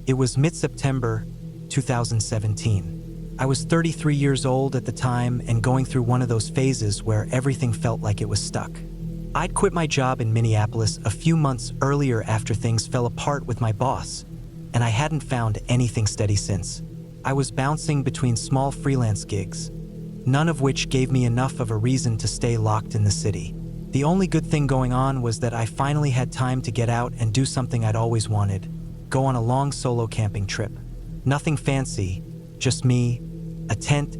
It was mid-September 2017. I was 33 years old at the time and going through one of those phases where everything felt like it was stuck. I'd quit my job in Minneapolis a few months earlier after things fell apart with my boss, and I hadn't found anything steady since. I was bouncing between small freelance gigs, none of which gave me enough of a reason to stay locked in the city. The only good thing going on was that I finally had time to get out and do something I'd always wanted, go on a long solo camping trip. Nothing fancy, just me, a tent,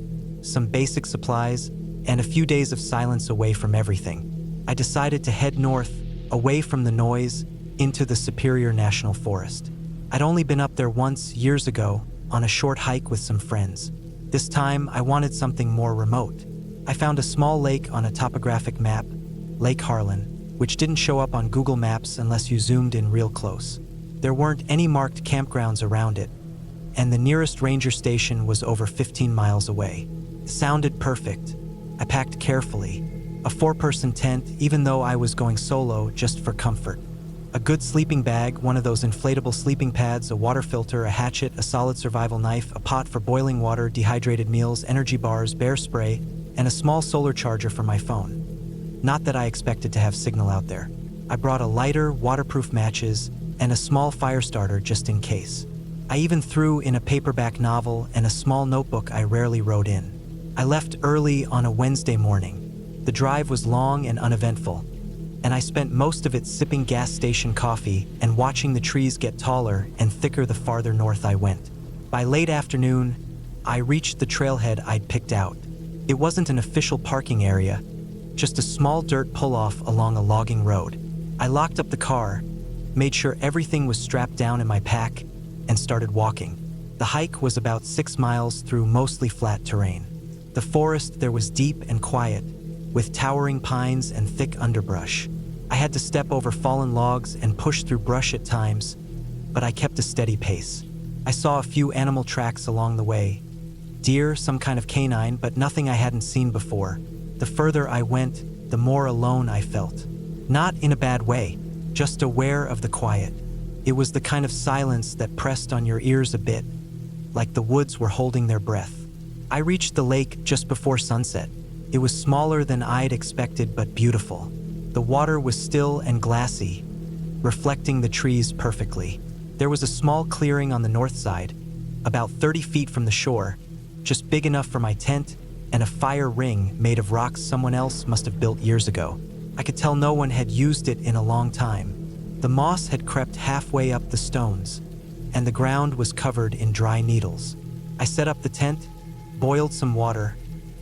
some basic supplies, and a few days of silence away from everything. I decided to head north, away from the noise, into the Superior National Forest. I'd only been up there once, years ago, on a short hike with some friends. This time, I wanted something more remote. I found a small lake on a topographic map, Lake Harlan, which didn't show up on Google Maps unless you zoomed in real close. There weren't any marked campgrounds around it, and the nearest ranger station was over 15 miles away. It sounded perfect. I packed carefully. A 4-person tent, even though I was going solo just for comfort. A good sleeping bag, one of those inflatable sleeping pads, a water filter, a hatchet, a solid survival knife, a pot for boiling water, dehydrated meals, energy bars, bear spray, and a small solar charger for my phone. Not that I expected to have signal out there. I brought a lighter, waterproof matches, and a small fire starter just in case. I even threw in a paperback novel and a small notebook I rarely wrote in. I left early on a Wednesday morning. The drive was long and uneventful, and I spent most of it sipping gas station coffee and watching the trees get taller and thicker the farther north I went. By late afternoon, I reached the trailhead I'd picked out. It wasn't an official parking area, just a small dirt pull-off along a logging road. I locked up the car, made sure everything was strapped down in my pack, and started walking. The hike was about 6 miles through mostly flat terrain. The forest there was deep and quiet, with towering pines and thick underbrush. I had to step over fallen logs and push through brush at times, but I kept a steady pace. I saw a few animal tracks along the way. Deer, some kind of canine, but nothing I hadn't seen before. The further I went, the more alone I felt. Not in a bad way, just aware of the quiet. It was the kind of silence that pressed on your ears a bit, like the woods were holding their breath. I reached the lake just before sunset. It was smaller than I'd expected, but beautiful. The water was still and glassy, reflecting the trees perfectly. There was a small clearing on the north side, about 30 feet from the shore, just big enough for my tent, and a fire ring made of rocks someone else must have built years ago. I could tell no one had used it in a long time. The moss had crept halfway up the stones, and the ground was covered in dry needles. I set up the tent, boiled some water,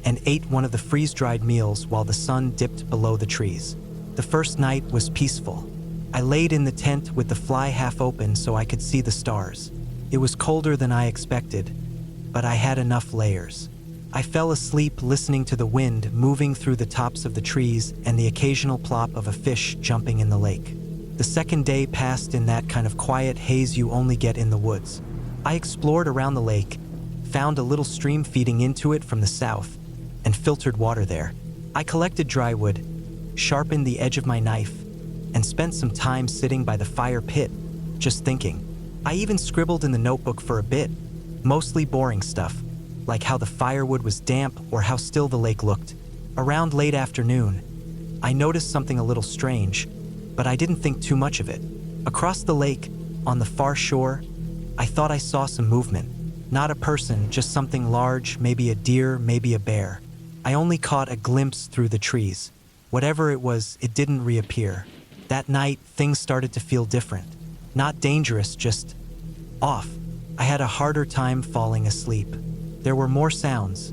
and ate one of the freeze-dried meals while the sun dipped below the trees. The first night was peaceful. I laid in the tent with the fly half open so I could see the stars. It was colder than I expected, but I had enough layers. I fell asleep listening to the wind moving through the tops of the trees and the occasional plop of a fish jumping in the lake. The second day passed in that kind of quiet haze you only get in the woods. I explored around the lake, found a little stream feeding into it from the south, and filtered water there. I collected dry wood, sharpened the edge of my knife, and spent some time sitting by the fire pit, just thinking. I even scribbled in the notebook for a bit, mostly boring stuff, like how the firewood was damp or how still the lake looked. Around late afternoon, I noticed something a little strange, but I didn't think too much of it. Across the lake, on the far shore, I thought I saw some movement. Not a person, just something large, maybe a deer, maybe a bear. I only caught a glimpse through the trees. Whatever it was, it didn't reappear. That night, things started to feel different. Not dangerous, just off. I had a harder time falling asleep. There were more sounds,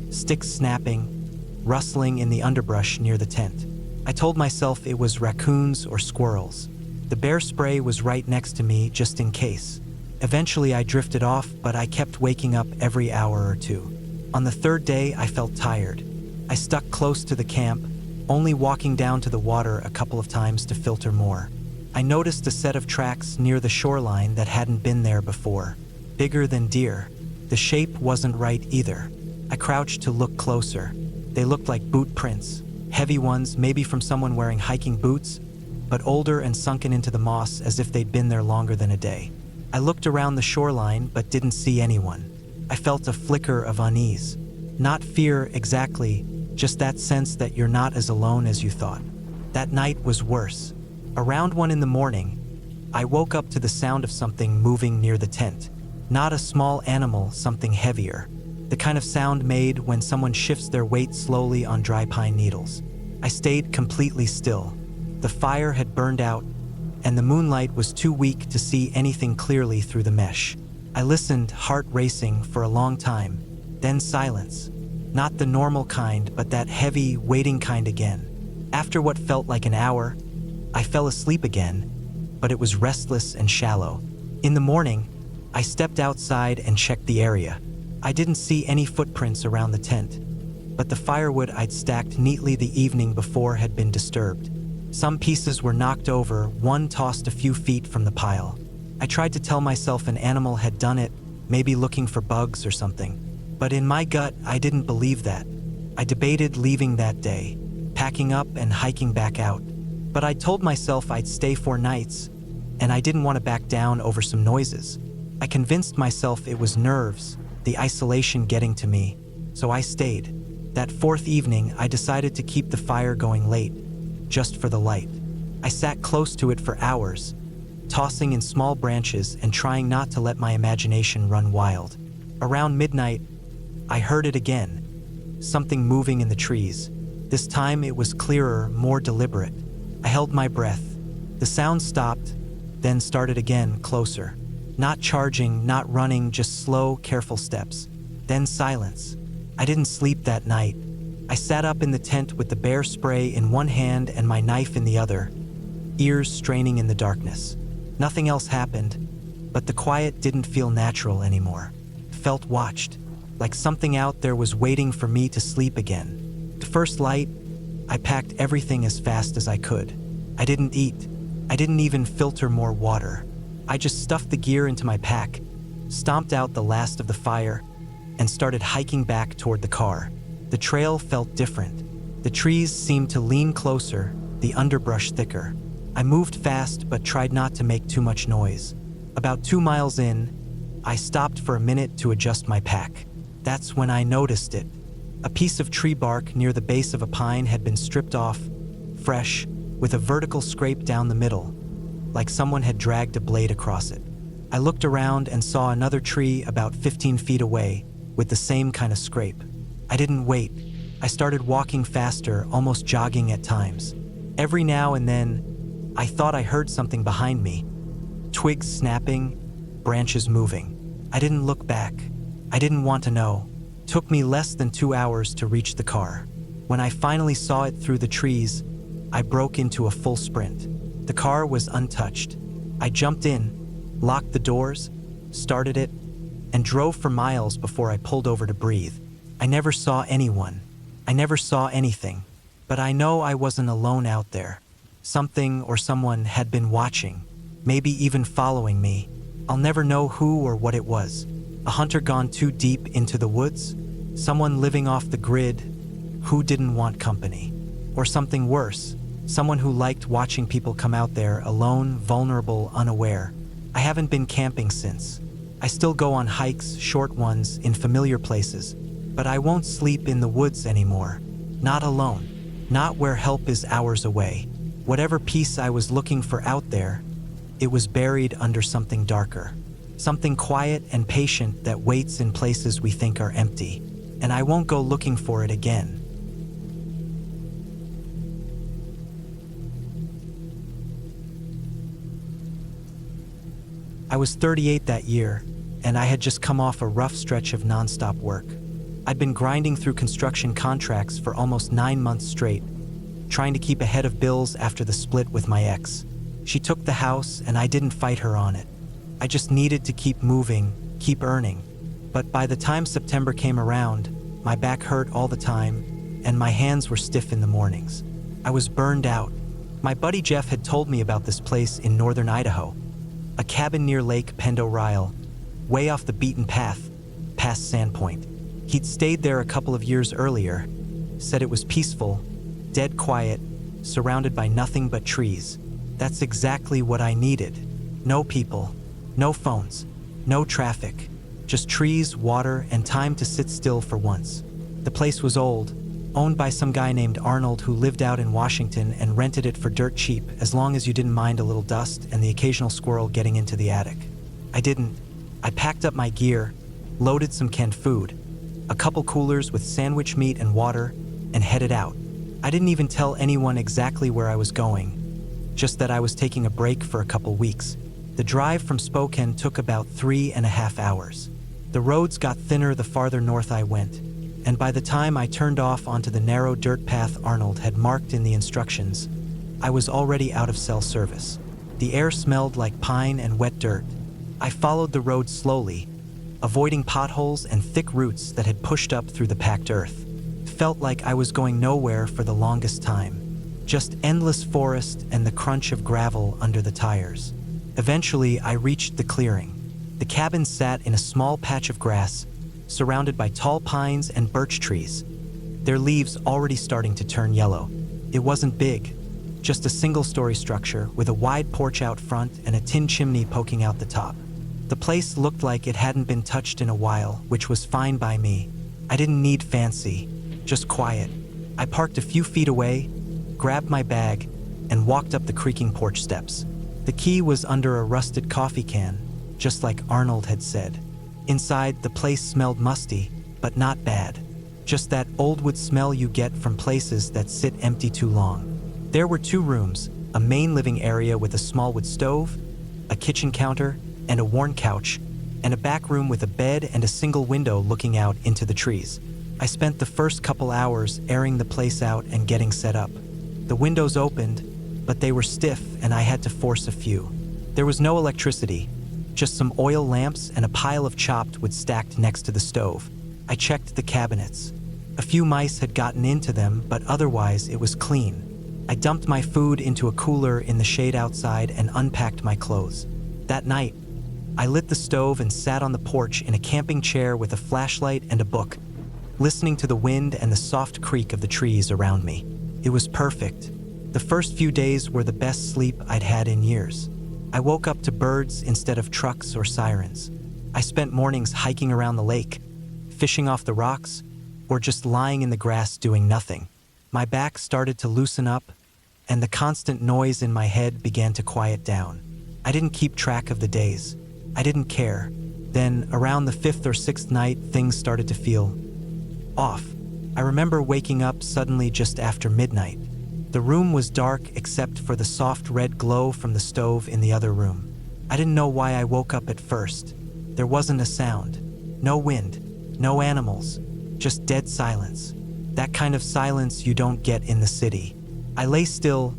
sticks snapping, rustling in the underbrush near the tent. I told myself it was raccoons or squirrels. The bear spray was right next to me just in case. Eventually I drifted off, but I kept waking up every hour or two. On the third day, I felt tired. I stuck close to the camp, only walking down to the water a couple of times to filter more. I noticed a set of tracks near the shoreline that hadn't been there before. Bigger than deer. The shape wasn't right either. I crouched to look closer. They looked like boot prints. Heavy ones, maybe from someone wearing hiking boots, but older and sunken into the moss as if they'd been there longer than a day. I looked around the shoreline but didn't see anyone. I felt a flicker of unease. Not fear exactly, just that sense that you're not as alone as you thought. That night was worse. Around 1 a.m, I woke up to the sound of something moving near the tent. Not a small animal, something heavier. The kind of sound made when someone shifts their weight slowly on dry pine needles. I stayed completely still. The fire had burned out, and the moonlight was too weak to see anything clearly through the mesh. I listened, heart racing, for a long time. Then silence. Not the normal kind, but that heavy, waiting kind again. After what felt like an hour, I fell asleep again, but it was restless and shallow. In the morning, I stepped outside and checked the area. I didn't see any footprints around the tent, but the firewood I'd stacked neatly the evening before had been disturbed. Some pieces were knocked over, one tossed a few feet from the pile. I tried to tell myself an animal had done it, maybe looking for bugs or something. But in my gut, I didn't believe that. I debated leaving that day, packing up and hiking back out. But I told myself I'd stay 4 nights, and I didn't want to back down over some noises. I convinced myself it was nerves, the isolation getting to me, so I stayed. That 4th evening, I decided to keep the fire going late, just for the light. I sat close to it for hours, tossing in small branches and trying not to let my imagination run wild. Around midnight, I heard it again, something moving in the trees. This time it was clearer, more deliberate. I held my breath. The sound stopped, then started again, closer. Not charging, not running, just slow, careful steps. Then silence. I didn't sleep that night. I sat up in the tent with the bear spray in one hand and my knife in the other, ears straining in the darkness. Nothing else happened, but the quiet didn't feel natural anymore. It felt watched, like something out there was waiting for me to sleep again. The first light, I packed everything as fast as I could. I didn't eat. I didn't even filter more water. I just stuffed the gear into my pack, stomped out the last of the fire, and started hiking back toward the car. The trail felt different. The trees seemed to lean closer, the underbrush thicker. I moved fast but tried not to make too much noise. About 2 miles in, I stopped for a minute to adjust my pack. That's when I noticed it. A piece of tree bark near the base of a pine had been stripped off, fresh, with a vertical scrape down the middle, like someone had dragged a blade across it. I looked around and saw another tree about 15 feet away with the same kind of scrape. I didn't wait. I started walking faster, almost jogging at times. Every now and then, I thought I heard something behind me. Twigs snapping, branches moving. I didn't look back. I didn't want to know. It took me less than 2 hours to reach the car. When I finally saw it through the trees, I broke into a full sprint. The car was untouched. I jumped in, locked the doors, started it, and drove for miles before I pulled over to breathe. I never saw anyone. I never saw anything. But I know I wasn't alone out there. Something or someone had been watching, maybe even following me. I'll never know who or what it was. A hunter gone too deep into the woods? Someone living off the grid who didn't want company? Or something worse, someone who liked watching people come out there alone, vulnerable, unaware. I haven't been camping since. I still go on hikes, short ones, in familiar places, but I won't sleep in the woods anymore. Not alone. Not where help is hours away. Whatever peace I was looking for out there, it was buried under something darker. Something quiet and patient that waits in places we think are empty. And I won't go looking for it again. I was 38 that year, and I had just come off a rough stretch of nonstop work. I'd been grinding through construction contracts for almost 9 months straight, trying to keep ahead of bills after the split with my ex. She took the house, and I didn't fight her on it. I just needed to keep moving, keep earning. But by the time September came around, my back hurt all the time, and my hands were stiff in the mornings. I was burned out. My buddy Jeff had told me about this place in northern Idaho, a cabin near Lake Pendorile, way off the beaten path, past Sandpoint. He'd stayed there a couple of years earlier, said it was peaceful, dead quiet, surrounded by nothing but trees. That's exactly what I needed. No people, No phones, no traffic, just trees, water, and time to sit still for once. The place was old, owned by some guy named Arnold who lived out in Washington and rented it for dirt cheap as long as you didn't mind a little dust and the occasional squirrel getting into the attic. I didn't. I packed up my gear, loaded some canned food, a couple coolers with sandwich meat and water, and headed out. I didn't even tell anyone exactly where I was going, just that I was taking a break for a couple weeks. The drive from Spokane took about 3.5 hours. The roads got thinner the farther north I went, and by the time I turned off onto the narrow dirt path Arnold had marked in the instructions, I was already out of cell service. The air smelled like pine and wet dirt. I followed the road slowly, avoiding potholes and thick roots that had pushed up through the packed earth. It felt like I was going nowhere for the longest time, just endless forest and the crunch of gravel under the tires. Eventually, I reached the clearing. The cabin sat in a small patch of grass, surrounded by tall pines and birch trees, their leaves already starting to turn yellow. It wasn't big, just a single-story structure with a wide porch out front and a tin chimney poking out the top. The place looked like it hadn't been touched in a while, which was fine by me. I didn't need fancy, just quiet. I parked a few feet away, grabbed my bag, and walked up the creaking porch steps. The key was under a rusted coffee can, just like Arnold had said. Inside, the place smelled musty, but not bad. Just that old wood smell you get from places that sit empty too long. There were 2 rooms, a main living area with a small wood stove, a kitchen counter, and a worn couch, and a back room with a bed and a single window looking out into the trees. I spent the first couple hours airing the place out and getting set up. The windows opened, but they were stiff and I had to force a few. There was no electricity, just some oil lamps and a pile of chopped wood stacked next to the stove. I checked the cabinets. A few mice had gotten into them, but otherwise it was clean. I dumped my food into a cooler in the shade outside and unpacked my clothes. That night, I lit the stove and sat on the porch in a camping chair with a flashlight and a book, listening to the wind and the soft creak of the trees around me. It was perfect. The first few days were the best sleep I'd had in years. I woke up to birds instead of trucks or sirens. I spent mornings hiking around the lake, fishing off the rocks, or just lying in the grass doing nothing. My back started to loosen up, and the constant noise in my head began to quiet down. I didn't keep track of the days. I didn't care. Then, around the 5th or 6th night, things started to feel off. I remember waking up suddenly just after midnight. The room was dark except for the soft red glow from the stove in the other room. I didn't know why I woke up at first. There wasn't a sound. No wind. No animals. Just dead silence. That kind of silence you don't get in the city. I lay still,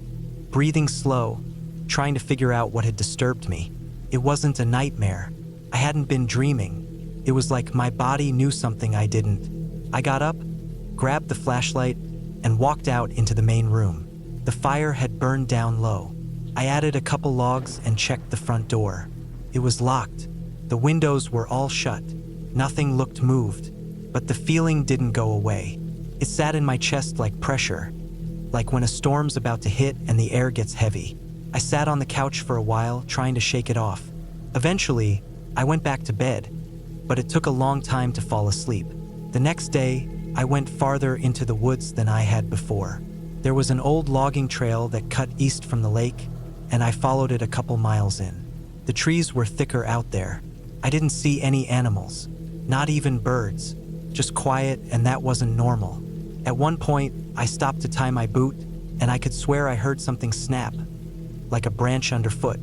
breathing slow, trying to figure out what had disturbed me. It wasn't a nightmare. I hadn't been dreaming. It was like my body knew something I didn't. I got up, grabbed the flashlight, and walked out into the main room. The fire had burned down low. I added a couple logs and checked the front door. It was locked. The windows were all shut. Nothing looked moved, but the feeling didn't go away. It sat in my chest like pressure, like when a storm's about to hit and the air gets heavy. I sat on the couch for a while, trying to shake it off. Eventually, I went back to bed, but it took a long time to fall asleep. The next day, I went farther into the woods than I had before. There was an old logging trail that cut east from the lake, and I followed it a couple miles in. The trees were thicker out there. I didn't see any animals, not even birds, just quiet, and that wasn't normal. At one point, I stopped to tie my boot, and I could swear I heard something snap, like a branch underfoot,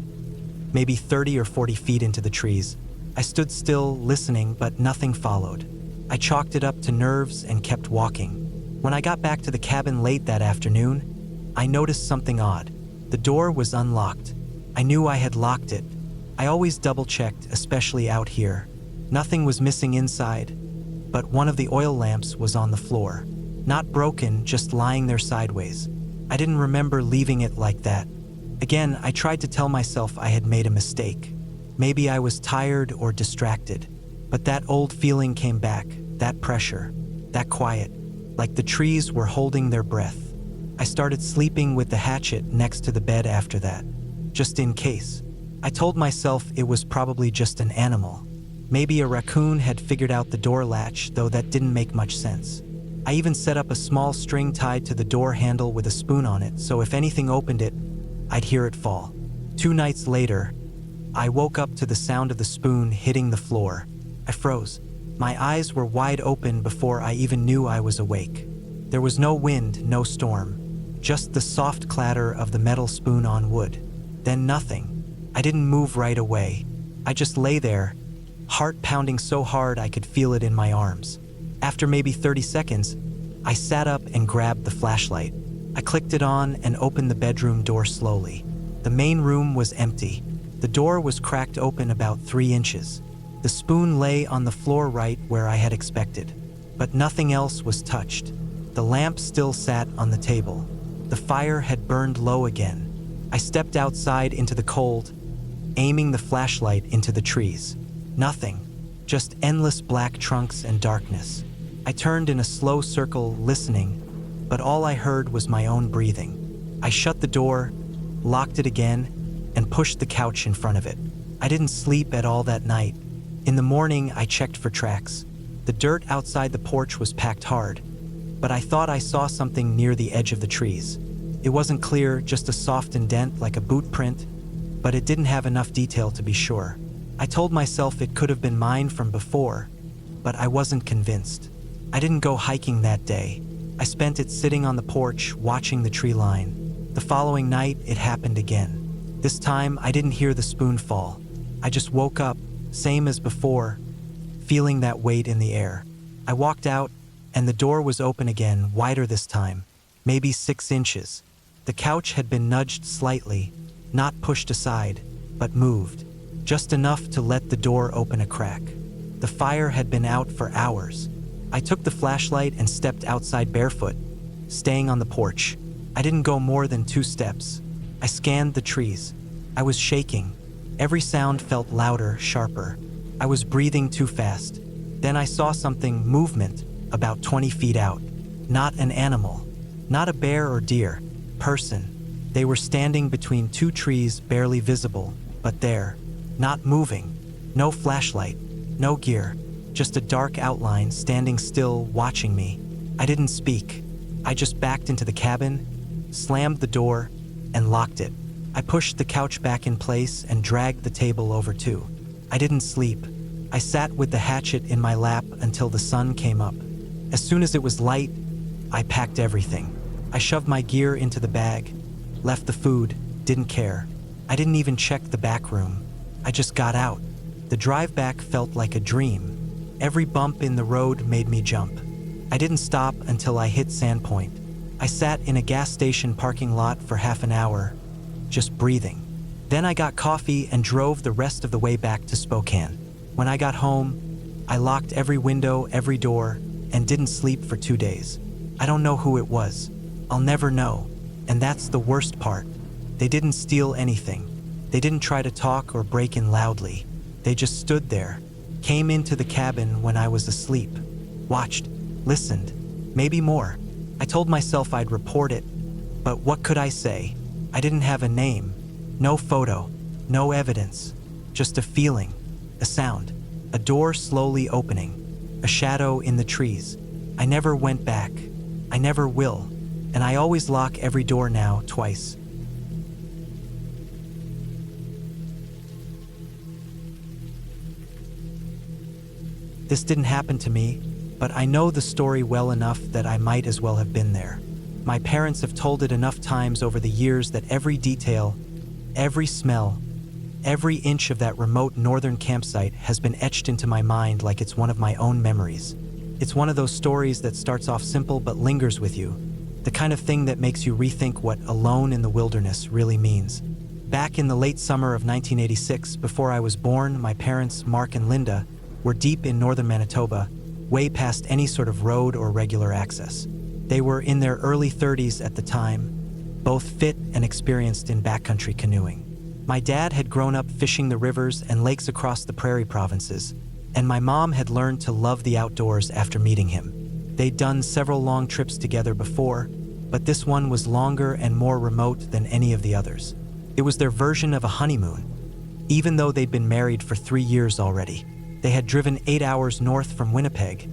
maybe 30 or 40 feet into the trees. I stood still, listening, but nothing followed. I chalked it up to nerves and kept walking. When I got back to the cabin late that afternoon, I noticed something odd. The door was unlocked. I knew I had locked it. I always double-checked, especially out here. Nothing was missing inside, but one of the oil lamps was on the floor. Not broken, just lying there sideways. I didn't remember leaving it like that. Again, I tried to tell myself I had made a mistake. Maybe I was tired or distracted. But that old feeling came back, that pressure, that quiet, like the trees were holding their breath. I started sleeping with the hatchet next to the bed after that, just in case. I told myself it was probably just an animal. Maybe a raccoon had figured out the door latch, though that didn't make much sense. I even set up a small string tied to the door handle with a spoon on it, so if anything opened it, I'd hear it fall. 2 nights later, I woke up to the sound of the spoon hitting the floor. I froze. My eyes were wide open before I even knew I was awake. There was no wind, no storm, just the soft clatter of the metal spoon on wood. Then nothing. I didn't move right away. I just lay there, heart pounding so hard I could feel it in my arms. After maybe 30 seconds, I sat up and grabbed the flashlight. I clicked it on and opened the bedroom door slowly. The main room was empty. The door was cracked open about 3 inches. The spoon lay on the floor right where I had expected, but nothing else was touched. The lamp still sat on the table. The fire had burned low again. I stepped outside into the cold, aiming the flashlight into the trees. Nothing, just endless black trunks and darkness. I turned in a slow circle, listening, but all I heard was my own breathing. I shut the door, locked it again, and pushed the couch in front of it. I didn't sleep at all that night. In the morning, I checked for tracks. The dirt outside the porch was packed hard, but I thought I saw something near the edge of the trees. It wasn't clear, just a soft indent like a boot print, but it didn't have enough detail to be sure. I told myself it could have been mine from before, but I wasn't convinced. I didn't go hiking that day. I spent it sitting on the porch, watching the tree line. The following night, it happened again. This time, I didn't hear the spoon fall. I just woke up, same as before, feeling that weight in the air. I walked out, and the door was open again, wider this time, maybe 6 inches. The couch had been nudged slightly, not pushed aside, but moved, just enough to let the door open a crack. The fire had been out for hours. I took the flashlight and stepped outside barefoot, staying on the porch. I didn't go more than 2 steps. I scanned the trees. I was shaking. Every sound felt louder, sharper. I was breathing too fast. Then I saw something, movement, about 20 feet out. Not an animal, not a bear or deer, person. They were standing between 2 trees, barely visible, but there, not moving. No flashlight, no gear, just a dark outline standing still, watching me. I didn't speak. I just backed into the cabin, slammed the door, and locked it. I pushed the couch back in place and dragged the table over too. I didn't sleep. I sat with the hatchet in my lap until the sun came up. As soon as it was light, I packed everything. I shoved my gear into the bag, left the food, didn't care. I didn't even check the back room. I just got out. The drive back felt like a dream. Every bump in the road made me jump. I didn't stop until I hit Sandpoint. I sat in a gas station parking lot for half an hour, just breathing. Then I got coffee and drove the rest of the way back to Spokane. When I got home, I locked every window, every door, and didn't sleep for 2 days. I don't know who it was. I'll never know. And that's the worst part. They didn't steal anything. They didn't try to talk or break in loudly. They just stood there, came into the cabin when I was asleep, watched, listened, maybe more. I told myself I'd report it, but what could I say? I didn't have a name, no photo, no evidence, just a feeling, a sound, a door slowly opening, a shadow in the trees. I never went back. I never will, and I always lock every door now, twice. This didn't happen to me, but I know the story well enough that I might as well have been there. My parents have told it enough times over the years that every detail, every smell, every inch of that remote northern campsite has been etched into my mind like it's one of my own memories. It's one of those stories that starts off simple but lingers with you, the kind of thing that makes you rethink what alone in the wilderness really means. Back in the late summer of 1986, before I was born, my parents, Mark and Linda, were deep in northern Manitoba, way past any sort of road or regular access. They were in their early 30s at the time, both fit and experienced in backcountry canoeing. My dad had grown up fishing the rivers and lakes across the prairie provinces, and my mom had learned to love the outdoors after meeting him. They'd done several long trips together before, but this one was longer and more remote than any of the others. It was their version of a honeymoon. even though they'd been married for 3 years already. They had driven 8 hours north from Winnipeg,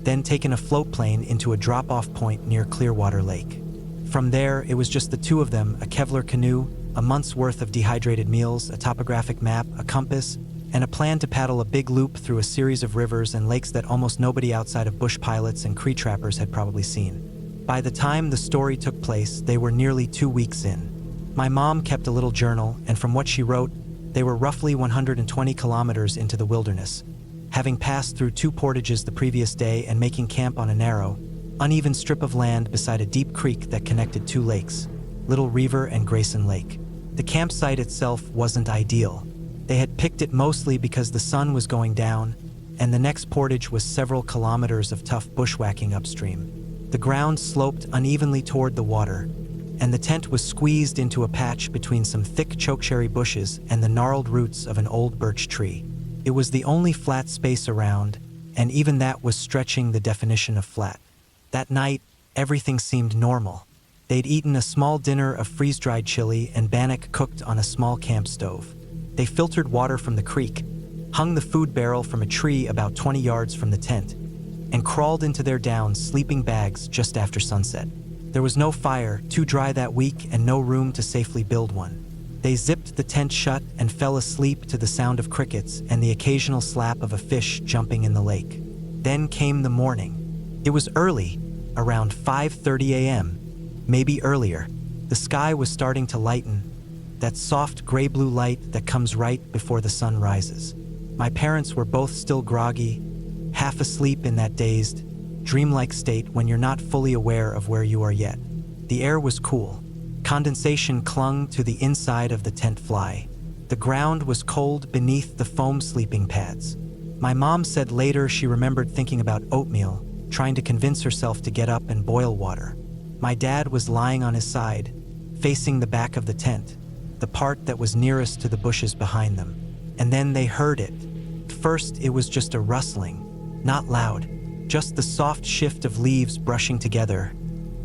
then taken a float plane into a drop-off point near Clearwater Lake. From there, it was just the two of them, a Kevlar canoe, a month's worth of dehydrated meals, a topographic map, a compass, and a plan to paddle a big loop through a series of rivers and lakes that almost nobody outside of bush pilots and Cree trappers had probably seen. By the time the story took place, they were nearly 2 weeks in. My mom kept a little journal, and from what she wrote, they were roughly 120 kilometers into the wilderness, having passed through 2 portages the previous day and making camp on a narrow, uneven strip of land beside a deep creek that connected 2 lakes, Little River and Grayson Lake. The campsite itself wasn't ideal. They had picked it mostly because the sun was going down, and the next portage was several kilometers of tough bushwhacking upstream. The ground sloped unevenly toward the water, and the tent was squeezed into a patch between some thick chokecherry bushes and the gnarled roots of an old birch tree. It was the only flat space around, and even that was stretching the definition of flat. That night, everything seemed normal. They'd eaten a small dinner of freeze-dried chili and bannock cooked on a small camp stove. They filtered water from the creek, hung the food barrel from a tree about 20 yards from the tent, and crawled into their down sleeping bags just after sunset. There was no fire, too dry that week, and no room to safely build one. They zipped the tent shut and fell asleep to the sound of crickets and the occasional slap of a fish jumping in the lake. Then came the morning. It was early, around 5:30 a.m., maybe earlier. The sky was starting to lighten, that soft gray-blue light that comes right before the sun rises. My parents were both still groggy, half asleep in that dazed, dreamlike state when you're not fully aware of where you are yet. The air was cool. Condensation clung to the inside of the tent fly. The ground was cold beneath the foam sleeping pads. My mom said later she remembered thinking about oatmeal, trying to convince herself to get up and boil water. My dad was lying on his side, facing the back of the tent, the part that was nearest to the bushes behind them. And then they heard it. First, it was just a rustling, not loud, just the soft shift of leaves brushing together,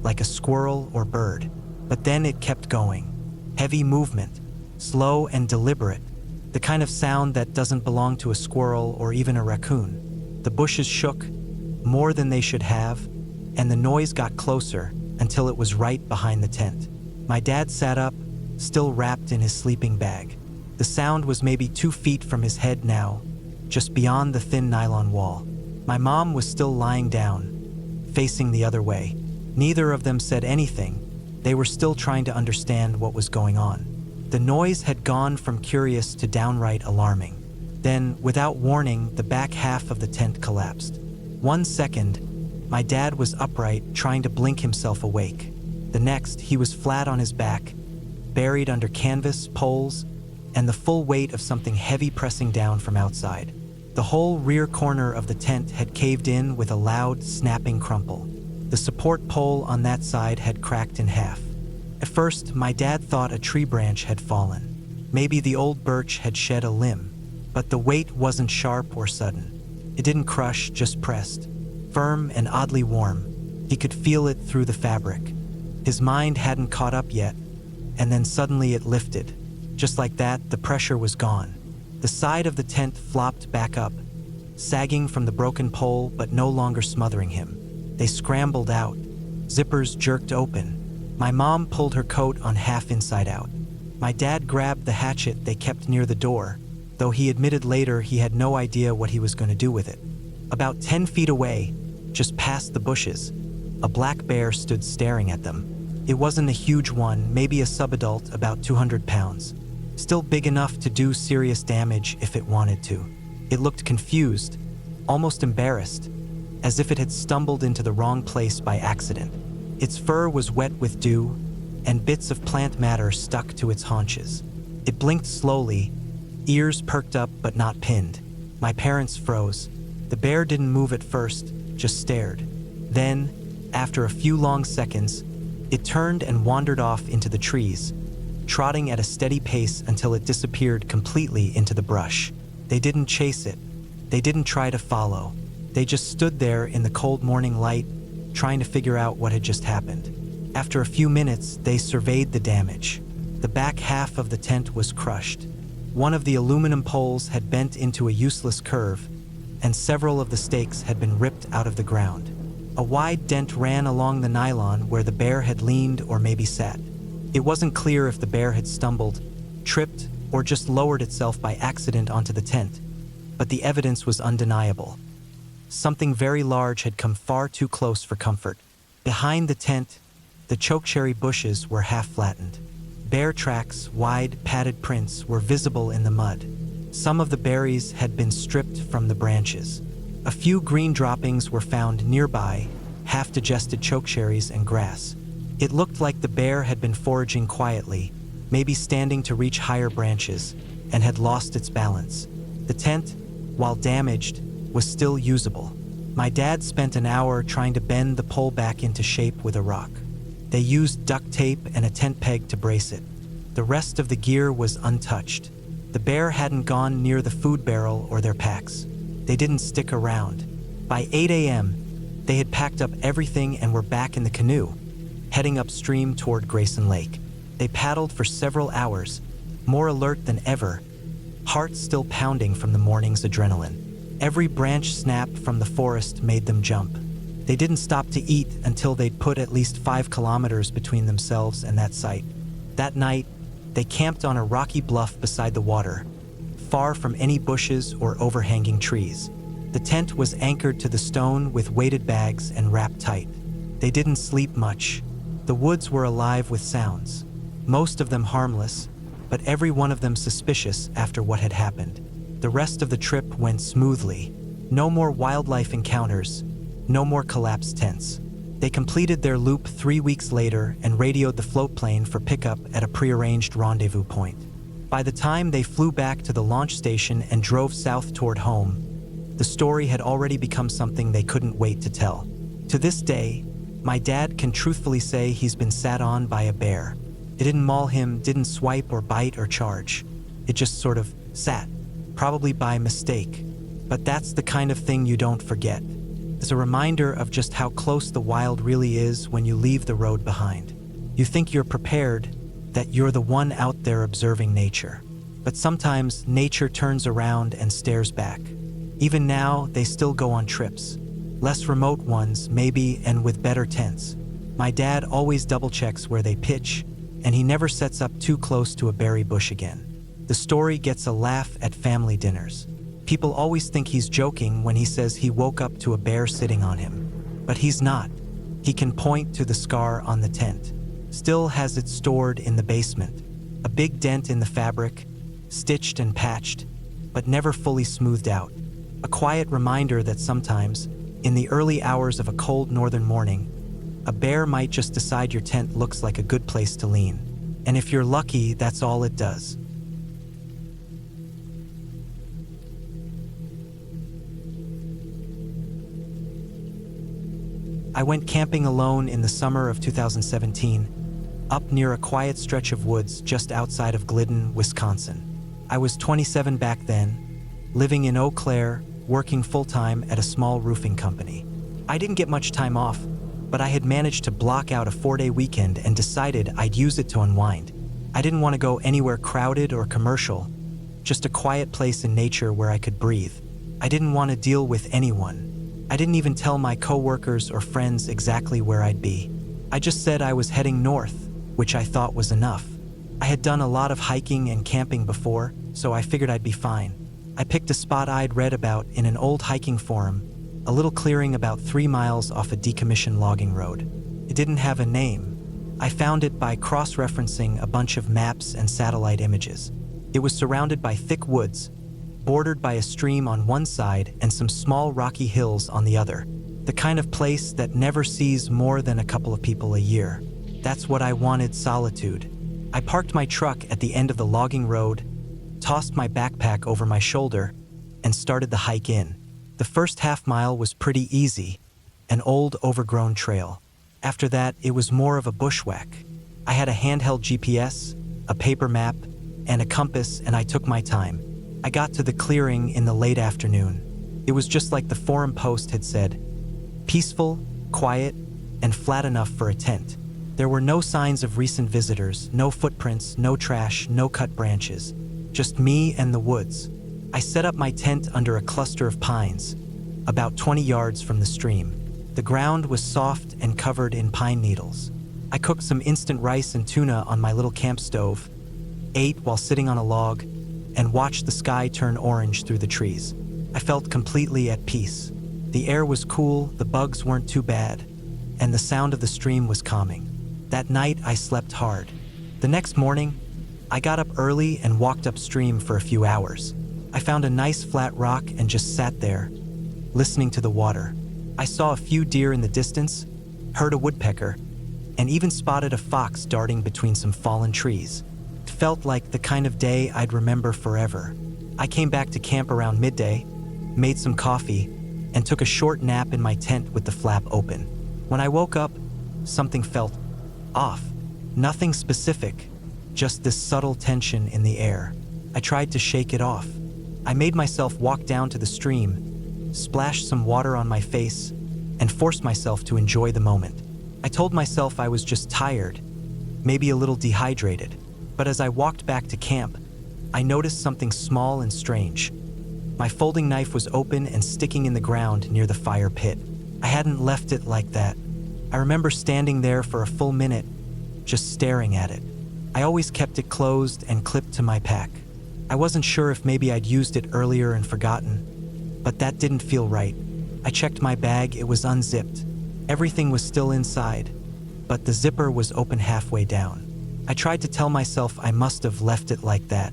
like a squirrel or bird. But then it kept going. Heavy movement, slow and deliberate, the kind of sound that doesn't belong to a squirrel or even a raccoon. The bushes shook, more than they should have, and the noise got closer until it was right behind the tent. My dad sat up, still wrapped in his sleeping bag. The sound was maybe 2 feet from his head now, just beyond the thin nylon wall. My mom was still lying down, facing the other way. Neither of them said anything. They were still trying to understand what was going on. The noise had gone from curious to downright alarming. Then, without warning, the back half of the tent collapsed. 1 second, my dad was upright, trying to blink himself awake. The next, he was flat on his back, buried under canvas, poles, and the full weight of something heavy pressing down from outside. The whole rear corner of the tent had caved in with a loud, snapping crumple. The support pole on that side had cracked in half. At first, my dad thought a tree branch had fallen. Maybe the old birch had shed a limb. But the weight wasn't sharp or sudden. It didn't crush, just pressed. Firm and oddly warm. He could feel it through the fabric. His mind hadn't caught up yet, and then suddenly it lifted. Just like that, the pressure was gone. The side of the tent flopped back up, sagging from the broken pole but no longer smothering him. They scrambled out. Zippers jerked open. My mom pulled her coat on half inside out. My dad grabbed the hatchet they kept near the door, though he admitted later he had no idea what he was going to do with it. About 10 feet away, just past the bushes, a black bear stood staring at them. It wasn't a huge one, maybe a subadult about 200 pounds. Still big enough to do serious damage if it wanted to. It looked confused, almost embarrassed, as if it had stumbled into the wrong place by accident. Its fur was wet with dew, and bits of plant matter stuck to its haunches. It blinked slowly, ears perked up but not pinned. My parents froze. The bear didn't move at first, just stared. Then, after a few long seconds, it turned and wandered off into the trees, trotting at a steady pace until it disappeared completely into the brush. They didn't chase it. They didn't try to follow. They just stood there in the cold morning light, trying to figure out what had just happened. After a few minutes, they surveyed the damage. The back half of the tent was crushed. One of the aluminum poles had bent into a useless curve, and several of the stakes had been ripped out of the ground. A wide dent ran along the nylon where the bear had leaned or maybe sat. It wasn't clear if the bear had stumbled, tripped, or just lowered itself by accident onto the tent, but the evidence was undeniable. Something very large had come far too close for comfort. Behind the tent, the chokecherry bushes were half-flattened. Bear tracks, wide, padded prints, were visible in the mud. Some of the berries had been stripped from the branches. A few green droppings were found nearby, half-digested chokecherries and grass. It looked like the bear had been foraging quietly, maybe standing to reach higher branches, and had lost its balance. The tent, while damaged, was still usable. My dad spent an hour trying to bend the pole back into shape with a rock. They used duct tape and a tent peg to brace it. The rest of the gear was untouched. The bear hadn't gone near the food barrel or their packs. They didn't stick around. By 8 a.m., they had packed up everything and were back in the canoe, heading upstream toward Grayson Lake. They paddled for several hours, more alert than ever, hearts still pounding from the morning's adrenaline. Every branch snap from the forest made them jump. They didn't stop to eat until they'd put at least 5 kilometers between themselves and that site. That night, they camped on a rocky bluff beside the water, far from any bushes or overhanging trees. The tent was anchored to the stone with weighted bags and wrapped tight. They didn't sleep much. The woods were alive with sounds, most of them harmless, but every one of them suspicious after what had happened. The rest of the trip went smoothly. No more wildlife encounters, no more collapsed tents. They completed their loop 3 weeks later and radioed the float plane for pickup at a prearranged rendezvous point. By the time they flew back to the launch station and drove south toward home, the story had already become something they couldn't wait to tell. To this day, my dad can truthfully say he's been sat on by a bear. It didn't maul him, didn't swipe or bite or charge. It just sort of sat, probably by mistake. But that's the kind of thing you don't forget. It's a reminder of just how close the wild really is when you leave the road behind. You think you're prepared, that you're the one out there observing nature. But sometimes nature turns around and stares back. Even now, they still go on trips. Less remote ones, maybe, and with better tents. My dad always double-checks where they pitch, and he never sets up too close to a berry bush again. The story gets a laugh at family dinners. People always think he's joking when he says he woke up to a bear sitting on him. But he's not. He can point to the scar on the tent. Still has it stored in the basement. A big dent in the fabric, stitched and patched, but never fully smoothed out. A quiet reminder that sometimes, in the early hours of a cold northern morning, a bear might just decide your tent looks like a good place to lean. And if you're lucky, that's all it does. I went camping alone in the summer of 2017, up near a quiet stretch of woods just outside of Glidden, Wisconsin. I was 27 back then, living in Eau Claire, working full-time at a small roofing company. I didn't get much time off, but I had managed to block out a 4-day weekend and decided I'd use it to unwind. I didn't want to go anywhere crowded or commercial, just a quiet place in nature where I could breathe. I didn't want to deal with anyone. I didn't even tell my coworkers or friends exactly where I'd be. I just said I was heading north, which I thought was enough. I had done a lot of hiking and camping before, so I figured I'd be fine. I picked a spot I'd read about in an old hiking forum, a little clearing about 3 miles off a decommissioned logging road. It didn't have a name. I found it by cross-referencing a bunch of maps and satellite images. It was surrounded by thick woods, bordered by a stream on one side and some small rocky hills on the other. The kind of place that never sees more than a couple of people a year. That's what I wanted, solitude. I parked my truck at the end of the logging road, tossed my backpack over my shoulder, and started the hike in. The first half-mile was pretty easy, an old, overgrown trail. After that, it was more of a bushwhack. I had a handheld GPS, a paper map, and a compass, and I took my time. I got to the clearing in the late afternoon. It was just like the forum post had said, peaceful, quiet, and flat enough for a tent. There were no signs of recent visitors, no footprints, no trash, no cut branches. just me and the woods. I set up my tent under a cluster of pines, about 20 yards from the stream. The ground was soft and covered in pine needles. I cooked some instant rice and tuna on my little camp stove, ate while sitting on a log, and watched the sky turn orange through the trees. I felt completely at peace. The air was cool, the bugs weren't too bad, and the sound of the stream was calming. That night, I slept hard. The next morning, I got up early and walked upstream for a few hours. I found a nice flat rock and just sat there, listening to the water. I saw a few deer in the distance, heard a woodpecker, and even spotted a fox darting between some fallen trees. It felt like the kind of day I'd remember forever. I came back to camp around midday, made some coffee, and took a short nap in my tent with the flap open. When I woke up, something felt off. Nothing specific, just this subtle tension in the air. I tried to shake it off. I made myself walk down to the stream, splash some water on my face, and force myself to enjoy the moment. I told myself I was just tired, maybe a little dehydrated. But as I walked back to camp, I noticed something small and strange. My folding knife was open and sticking in the ground near the fire pit. I hadn't left it like that. I remember standing there for a full minute, just staring at it. I always kept it closed and clipped to my pack. I wasn't sure if maybe I'd used it earlier and forgotten, but that didn't feel right. I checked my bag, it was unzipped. Everything was still inside, but the zipper was open halfway down. I tried to tell myself I must have left it like that,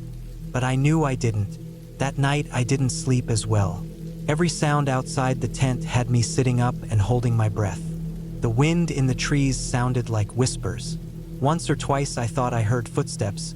but I knew I didn't. That night, I didn't sleep as well. Every sound outside the tent had me sitting up and holding my breath. The wind in the trees sounded like whispers. Once or twice I thought I heard footsteps,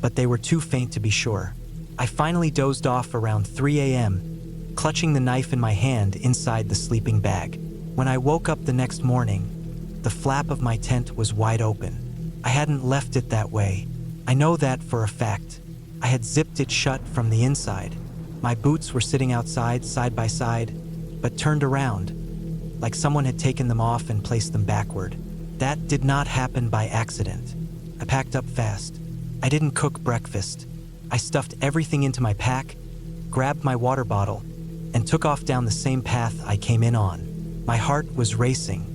but they were too faint to be sure. I finally dozed off around 3 a.m., clutching the knife in my hand inside the sleeping bag. When I woke up the next morning, the flap of my tent was wide open. I hadn't left it that way. I know that for a fact. I had zipped it shut from the inside. My boots were sitting outside, side by side, but turned around, like someone had taken them off and placed them backward. That did not happen by accident. I packed up fast. I didn't cook breakfast. I stuffed everything into my pack, grabbed my water bottle, and took off down the same path I came in on. My heart was racing.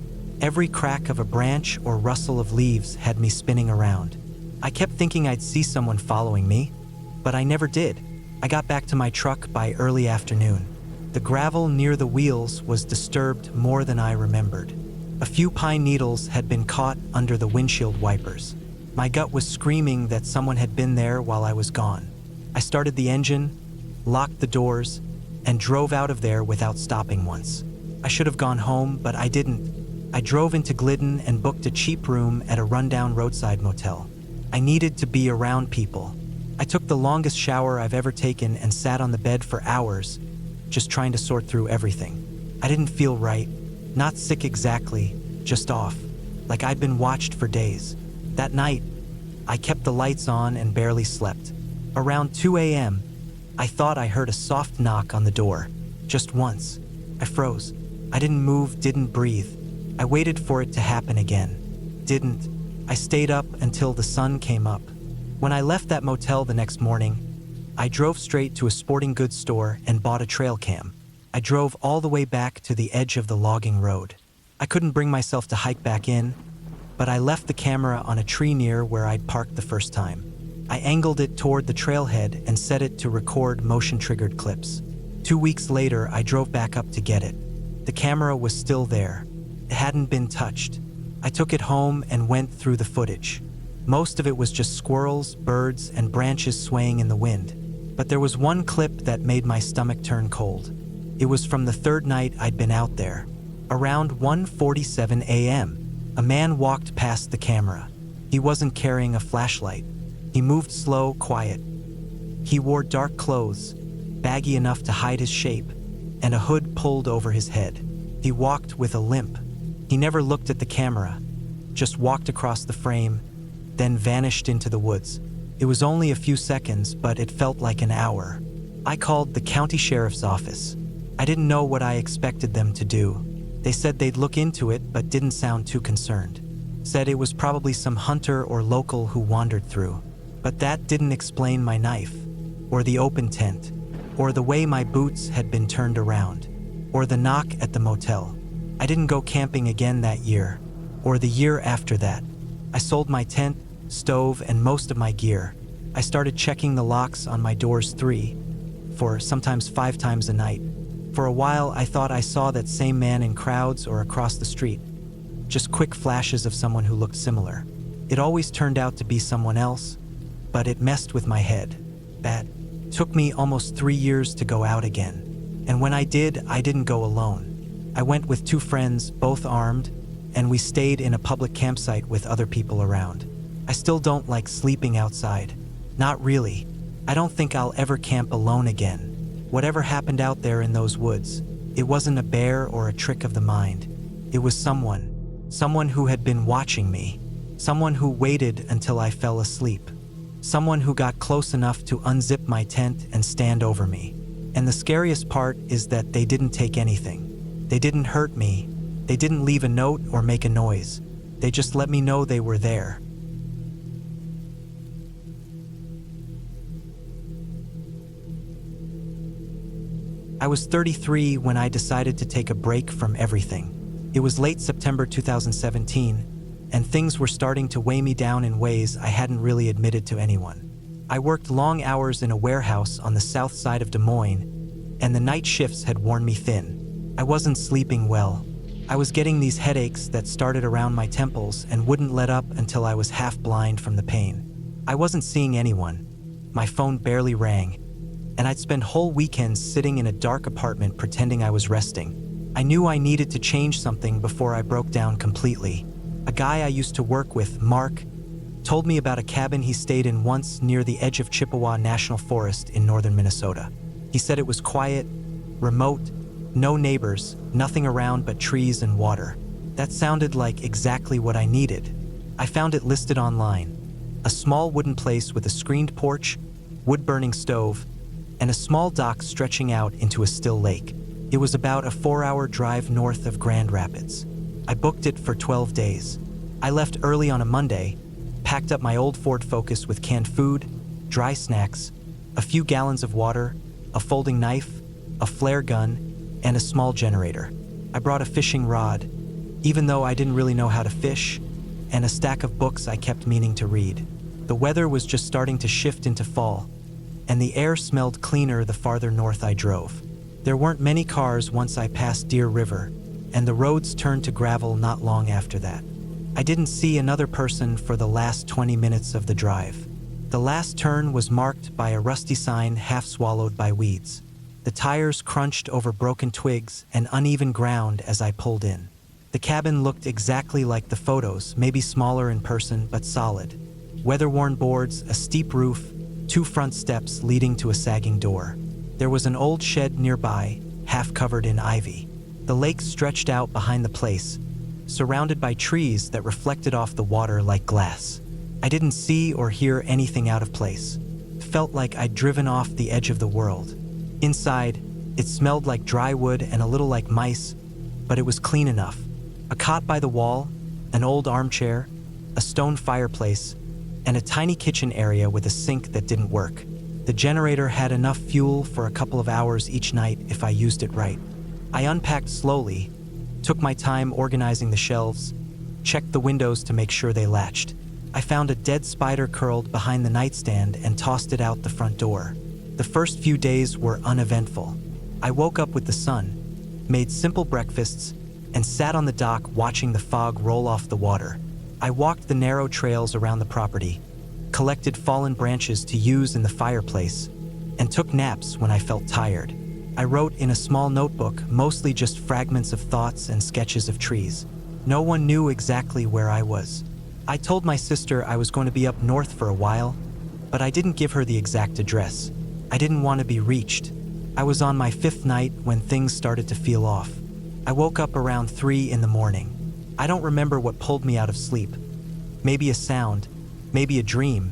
Every crack of a branch or rustle of leaves had me spinning around. I kept thinking I'd see someone following me, but I never did. I got back to my truck by early afternoon. The gravel near the wheels was disturbed more than I remembered. A few pine needles had been caught under the windshield wipers. My gut was screaming that someone had been there while I was gone. I started the engine, locked the doors, and drove out of there without stopping once. I should have gone home, but I didn't. I drove into Glidden and booked a cheap room at a rundown roadside motel. I needed to be around people. I took the longest shower I've ever taken and sat on the bed for hours, just trying to sort through everything. I didn't feel right, not sick exactly, just off, like I'd been watched for days. That night, I kept the lights on and barely slept. Around 2 a.m., I thought I heard a soft knock on the door, just once. I froze. I didn't move, didn't breathe. I waited for it to happen again. Didn't. I stayed up until the sun came up. When I left that motel the next morning, I drove straight to a sporting goods store and bought a trail cam. I drove all the way back to the edge of the logging road. I couldn't bring myself to hike back in, but I left the camera on a tree near where I'd parked the first time. I angled it toward the trailhead and set it to record motion-triggered clips. 2 weeks later, I drove back up to get it. The camera was still there. It hadn't been touched. I took it home and went through the footage. Most of it was just squirrels, birds, and branches swaying in the wind. But there was one clip that made my stomach turn cold. It was from the third night I'd been out there. Around 1:47 a.m., a man walked past the camera. He wasn't carrying a flashlight. He moved slow, quiet. He wore dark clothes, baggy enough to hide his shape, and a hood pulled over his head. He walked with a limp. He never looked at the camera, just walked across the frame, then vanished into the woods. It was only a few seconds, but it felt like an hour. I called the county sheriff's office. I didn't know what I expected them to do. They said they'd look into it, but didn't sound too concerned. Said it was probably some hunter or local who wandered through. But that didn't explain my knife. or the open tent, or the way my boots had been turned around, or the knock at the motel. I didn't go camping again that year, or the year after that. I sold my tent, stove, and most of my gear. I started checking the locks on my doors 3, 4, sometimes 5 times a night. For a while, I thought I saw that same man in crowds or across the street. Just quick flashes of someone who looked similar. It always turned out to be someone else, but it messed with my head. That took me almost 3 years to go out again. And when I did, I didn't go alone. I went with 2 friends, both armed, and we stayed in a public campsite with other people around. I still don't like sleeping outside. Not really. I don't think I'll ever camp alone again. Whatever happened out there in those woods, it wasn't a bear or a trick of the mind. It was someone who had been watching me, someone who waited until I fell asleep, someone who got close enough to unzip my tent and stand over me. And the scariest part is that they didn't take anything. They didn't hurt me. They didn't leave a note or make a noise. They just let me know they were there. I was 33 when I decided to take a break from everything. It was late September 2017, and things were starting to weigh me down in ways I hadn't really admitted to anyone. I worked long hours in a warehouse on the south side of Des Moines, and the night shifts had worn me thin. I wasn't sleeping well. I was getting these headaches that started around my temples and wouldn't let up until I was half blind from the pain. I wasn't seeing anyone. My phone barely rang, and I'd spend whole weekends sitting in a dark apartment pretending I was resting. I knew I needed to change something before I broke down completely. A guy I used to work with, Mark, told me about a cabin he stayed in once near the edge of Chippewa National Forest in northern Minnesota. He said it was quiet, remote, no neighbors, nothing around but trees and water. That sounded like exactly what I needed. I found it listed online. A small wooden place with a screened porch, wood-burning stove, and a small dock stretching out into a still lake. It was about a 4-hour drive north of Grand Rapids. I booked it for 12 days. I left early on a Monday, packed up my old Ford Focus with canned food, dry snacks, a few gallons of water, a folding knife, a flare gun, and a small generator. I brought a fishing rod, even though I didn't really know how to fish, and a stack of books I kept meaning to read. The weather was just starting to shift into fall, and the air smelled cleaner the farther north I drove. There weren't many cars once I passed Deer River, and the roads turned to gravel not long after that. I didn't see another person for the last 20 minutes of the drive. The last turn was marked by a rusty sign half swallowed by weeds. The tires crunched over broken twigs and uneven ground as I pulled in. The cabin looked exactly like the photos, maybe smaller in person but solid. Weather-worn boards, a steep roof, 2 front steps leading to a sagging door. There was an old shed nearby, half covered in ivy. The lake stretched out behind the place, surrounded by trees that reflected off the water like glass. I didn't see or hear anything out of place. It felt like I'd driven off the edge of the world. Inside, it smelled like dry wood and a little like mice, but it was clean enough. A cot by the wall, an old armchair, a stone fireplace, and a tiny kitchen area with a sink that didn't work. The generator had enough fuel for a couple of hours each night if I used it right. I unpacked slowly, took my time organizing the shelves, checked the windows to make sure they latched. I found a dead spider curled behind the nightstand and tossed it out the front door. The first few days were uneventful. I woke up with the sun, made simple breakfasts, and sat on the dock watching the fog roll off the water. I walked the narrow trails around the property, collected fallen branches to use in the fireplace, and took naps when I felt tired. I wrote in a small notebook, mostly just fragments of thoughts and sketches of trees. No one knew exactly where I was. I told my sister I was going to be up north for a while, but I didn't give her the exact address. I didn't want to be reached. I was on my 5th night when things started to feel off. I woke up around 3 in the morning. I don't remember what pulled me out of sleep. Maybe a sound, maybe a dream,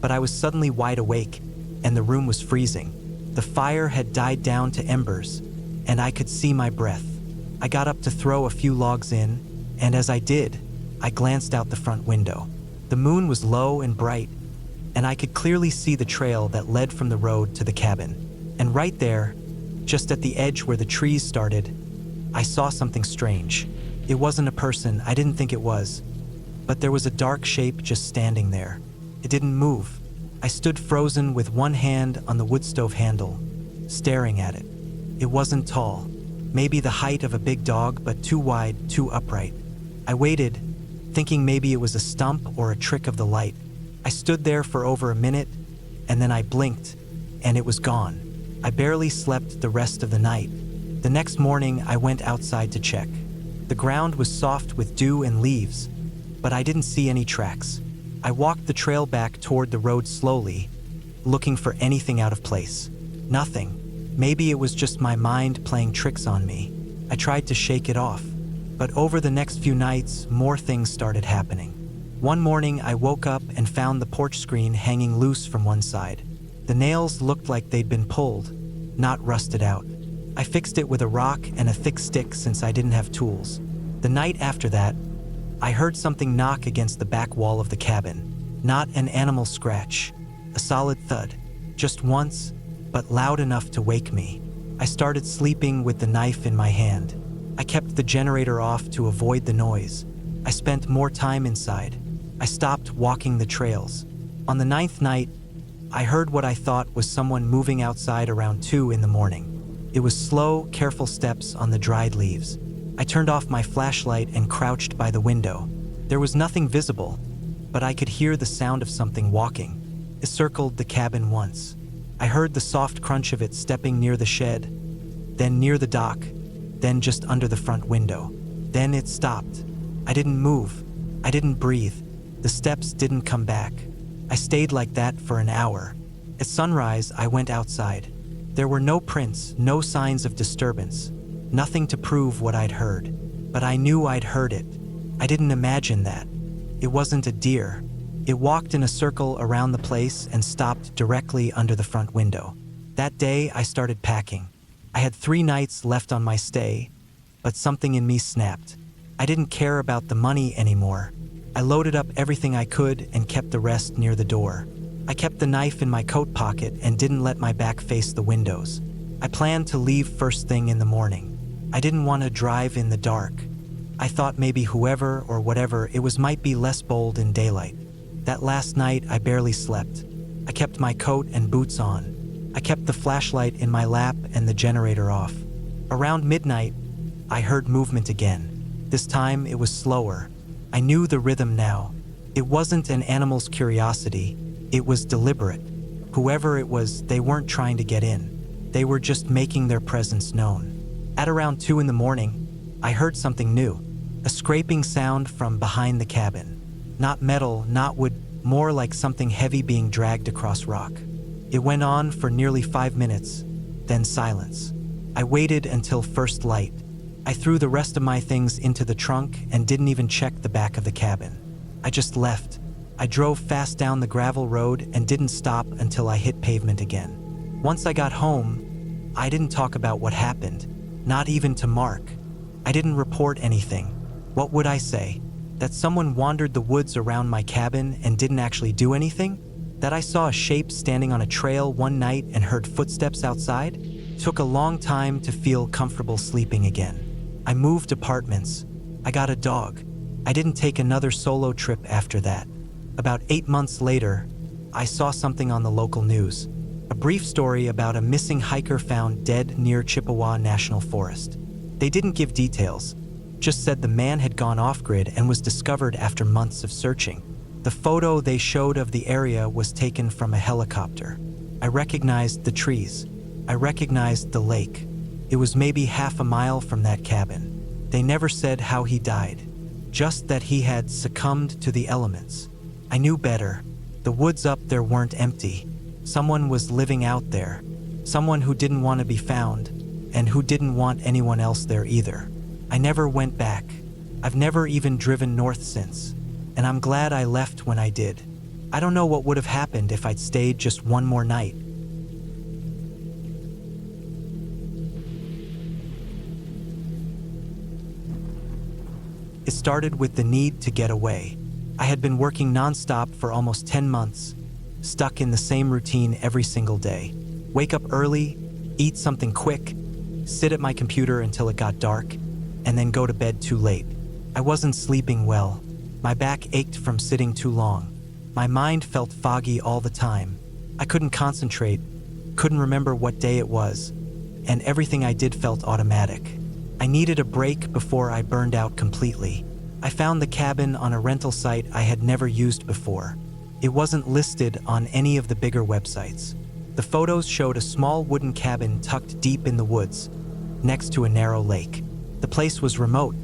but I was suddenly wide awake, and the room was freezing. The fire had died down to embers, and I could see my breath. I got up to throw a few logs in, and as I did, I glanced out the front window. The moon was low and bright, and I could clearly see the trail that led from the road to the cabin. And right there, just at the edge where the trees started, I saw something strange. It wasn't a person, I didn't think it was, but there was a dark shape just standing there. It didn't move. I stood frozen with one hand on the wood stove handle, staring at it. It wasn't tall, maybe the height of a big dog, but too wide, too upright. I waited, thinking maybe it was a stump or a trick of the light. I stood there for over a minute, and then I blinked, and it was gone. I barely slept the rest of the night. The next morning, I went outside to check. The ground was soft with dew and leaves, but I didn't see any tracks. I walked the trail back toward the road slowly, looking for anything out of place. Nothing. Maybe it was just my mind playing tricks on me. I tried to shake it off, but over the next few nights, more things started happening. One morning, I woke up and found the porch screen hanging loose from one side. The nails looked like they'd been pulled, not rusted out. I fixed it with a rock and a thick stick since I didn't have tools. The night after that, I heard something knock against the back wall of the cabin. Not an animal scratch, a solid thud, just once, but loud enough to wake me. I started sleeping with the knife in my hand. I kept the generator off to avoid the noise. I spent more time inside. I stopped walking the trails. On the 9th night, I heard what I thought was someone moving outside around 2 in the morning. It was slow, careful steps on the dried leaves. I turned off my flashlight and crouched by the window. There was nothing visible, but I could hear the sound of something walking. It circled the cabin once. I heard the soft crunch of it stepping near the shed, then near the dock, then just under the front window. Then it stopped. I didn't move. I didn't breathe. The steps didn't come back. I stayed like that for an hour. At sunrise, I went outside. There were no prints, no signs of disturbance, nothing to prove what I'd heard. But I knew I'd heard it. I didn't imagine that. It wasn't a deer. It walked in a circle around the place and stopped directly under the front window. That day, I started packing. I had 3 nights left on my stay, but something in me snapped. I didn't care about the money anymore. I loaded up everything I could and kept the rest near the door. I kept the knife in my coat pocket and didn't let my back face the windows. I planned to leave first thing in the morning. I didn't want to drive in the dark. I thought maybe whoever or whatever it was might be less bold in daylight. That last night, I barely slept. I kept my coat and boots on. I kept the flashlight in my lap and the generator off. Around midnight, I heard movement again. This time, it was slower. I knew the rhythm now. It wasn't an animal's curiosity. It was deliberate. Whoever it was, they weren't trying to get in. They were just making their presence known. At around 2 in the morning, I heard something new. A scraping sound from behind the cabin. Not metal, not wood, more like something heavy being dragged across rock. It went on for nearly 5 minutes, then silence. I waited until first light. I threw the rest of my things into the trunk and didn't even check the back of the cabin. I just left. I drove fast down the gravel road and didn't stop until I hit pavement again. Once I got home, I didn't talk about what happened, not even to Mark. I didn't report anything. What would I say? That someone wandered the woods around my cabin and didn't actually do anything? That I saw a shape standing on a trail one night and heard footsteps outside? Took a long time to feel comfortable sleeping again. I moved apartments. I got a dog. I didn't take another solo trip after that. About 8 months later, I saw something on the local news. A brief story about a missing hiker found dead near Chippewa National Forest. They didn't give details, just said the man had gone off-grid and was discovered after months of searching. The photo they showed of the area was taken from a helicopter. I recognized the trees. I recognized the lake. It was maybe half a mile from that cabin. They never said how he died, just that he had succumbed to the elements. I knew better. The woods up there weren't empty. Someone was living out there. Someone who didn't want to be found, and who didn't want anyone else there either. I never went back. I've never even driven north since, and I'm glad I left when I did. I don't know what would have happened if I'd stayed just one more night. It started with the need to get away. I had been working nonstop for almost 10 months, stuck in the same routine every single day. Wake up early, eat something quick, sit at my computer until it got dark, and then go to bed too late. I wasn't sleeping well. My back ached from sitting too long. My mind felt foggy all the time. I couldn't concentrate, couldn't remember what day it was, and everything I did felt automatic. I needed a break before I burned out completely. I found the cabin on a rental site I had never used before. It wasn't listed on any of the bigger websites. The photos showed a small wooden cabin tucked deep in the woods, next to a narrow lake. The place was remote.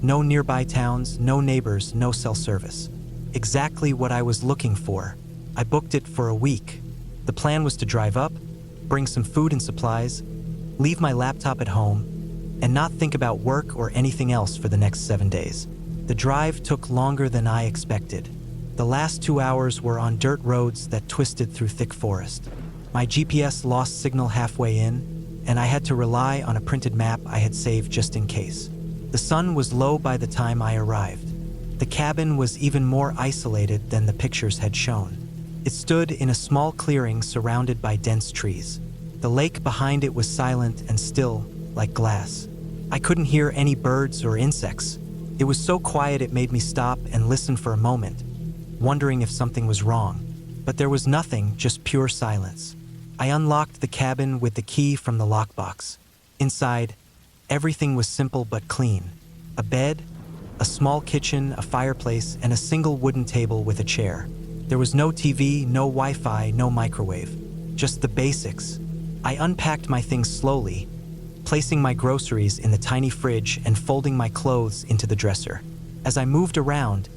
No nearby towns, no neighbors, no cell service. Exactly what I was looking for. I booked it for a week. The plan was to drive up, bring some food and supplies, leave my laptop at home, and not think about work or anything else for the next 7 days. The drive took longer than I expected. The last 2 hours were on dirt roads that twisted through thick forest. My GPS lost signal halfway in, and I had to rely on a printed map I had saved just in case. The sun was low by the time I arrived. The cabin was even more isolated than the pictures had shown. It stood in a small clearing surrounded by dense trees. The lake behind it was silent and still, like glass. I couldn't hear any birds or insects. It was so quiet it made me stop and listen for a moment, wondering if something was wrong. But there was nothing, just pure silence. I unlocked the cabin with the key from the lockbox. Inside, everything was simple but clean. A bed, a small kitchen, a fireplace, and a single wooden table with a chair. There was no TV, no Wi-Fi, no microwave. Just the basics. I unpacked my things slowly, placing my groceries in the tiny fridge and folding my clothes into the dresser. As I moved around,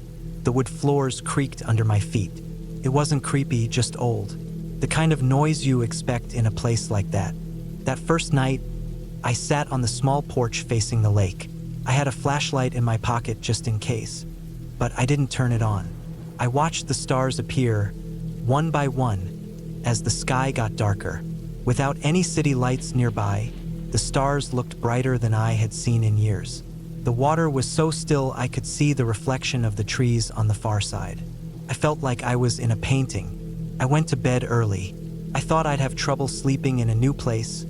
the wood floors creaked under my feet. It wasn't creepy, just old. The kind of noise you expect in a place like that. That first night, I sat on the small porch facing the lake. I had a flashlight in my pocket just in case, but I didn't turn it on. I watched the stars appear, one by one, as the sky got darker. Without any city lights nearby, the stars looked brighter than I had seen in years. The water was so still I could see the reflection of the trees on the far side. I felt like I was in a painting. I went to bed early. I thought I'd have trouble sleeping in a new place,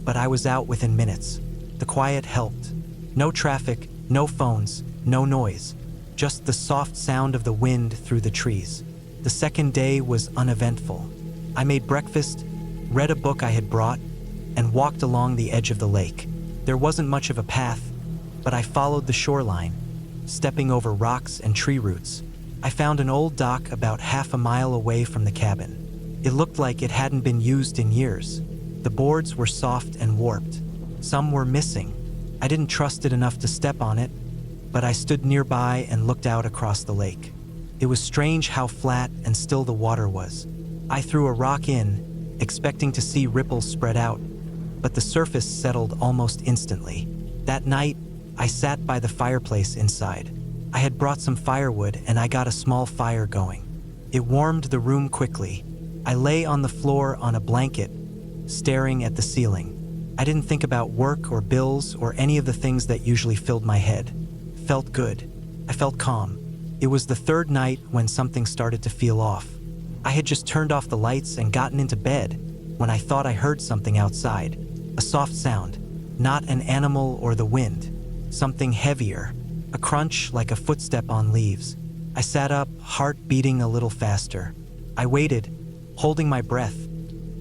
but I was out within minutes. The quiet helped. No traffic, no phones, no noise. Just the soft sound of the wind through the trees. The second day was uneventful. I made breakfast, read a book I had brought, and walked along the edge of the lake. There wasn't much of a path, but I followed the shoreline, stepping over rocks and tree roots. I found an old dock about half a mile away from the cabin. It looked like it hadn't been used in years. The boards were soft and warped. Some were missing. I didn't trust it enough to step on it, but I stood nearby and looked out across the lake. It was strange how flat and still the water was. I threw a rock in, expecting to see ripples spread out, but the surface settled almost instantly. That night, I sat by the fireplace inside. I had brought some firewood and I got a small fire going. It warmed the room quickly. I lay on the floor on a blanket, staring at the ceiling. I didn't think about work or bills or any of the things that usually filled my head. Felt good. I felt calm. It was the third night when something started to feel off. I had just turned off the lights and gotten into bed when I thought I heard something outside. A soft sound, not an animal or the wind. Something heavier, a crunch like a footstep on leaves. I sat up, heart beating a little faster. I waited, holding my breath,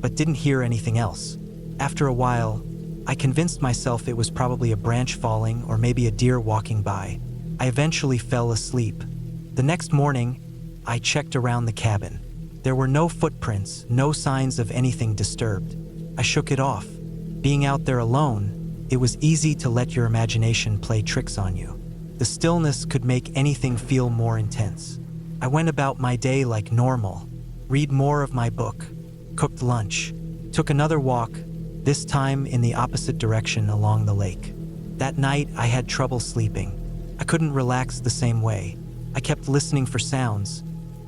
but didn't hear anything else. After a while, I convinced myself it was probably a branch falling or maybe a deer walking by. I eventually fell asleep. The next morning, I checked around the cabin. There were no footprints, no signs of anything disturbed. I shook it off. Being out there alone, it was easy to let your imagination play tricks on you. The stillness could make anything feel more intense. I went about my day like normal, read more of my book, cooked lunch, took another walk, this time in the opposite direction along the lake. That night, I had trouble sleeping. I couldn't relax the same way. I kept listening for sounds,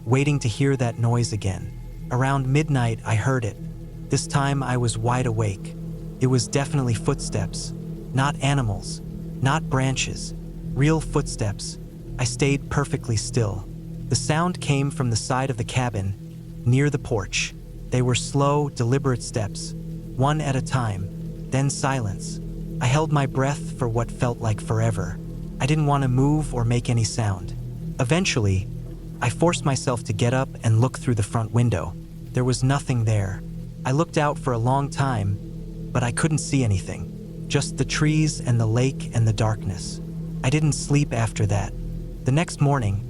waiting to hear that noise again. Around midnight, I heard it. This time, I was wide awake. It was definitely footsteps, not animals, not branches, real footsteps. I stayed perfectly still. The sound came from the side of the cabin, near the porch. They were slow, deliberate steps, one at a time, then silence. I held my breath for what felt like forever. I didn't want to move or make any sound. Eventually, I forced myself to get up and look through the front window. There was nothing there. I looked out for a long time, but I couldn't see anything. Just the trees and the lake and the darkness. I didn't sleep after that. The next morning,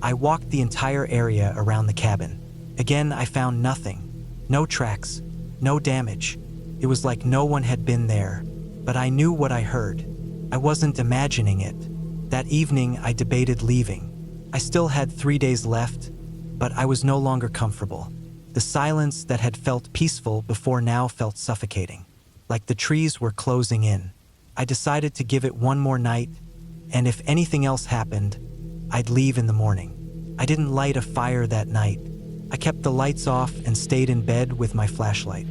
I walked the entire area around the cabin. Again, I found nothing. No tracks, no damage. It was like no one had been there, but I knew what I heard. I wasn't imagining it. That evening, I debated leaving. I still had 3 days left, but I was no longer comfortable. The silence that had felt peaceful before now felt suffocating, like the trees were closing in. I decided to give it one more night, and if anything else happened, I'd leave in the morning. I didn't light a fire that night. I kept the lights off and stayed in bed with my flashlight.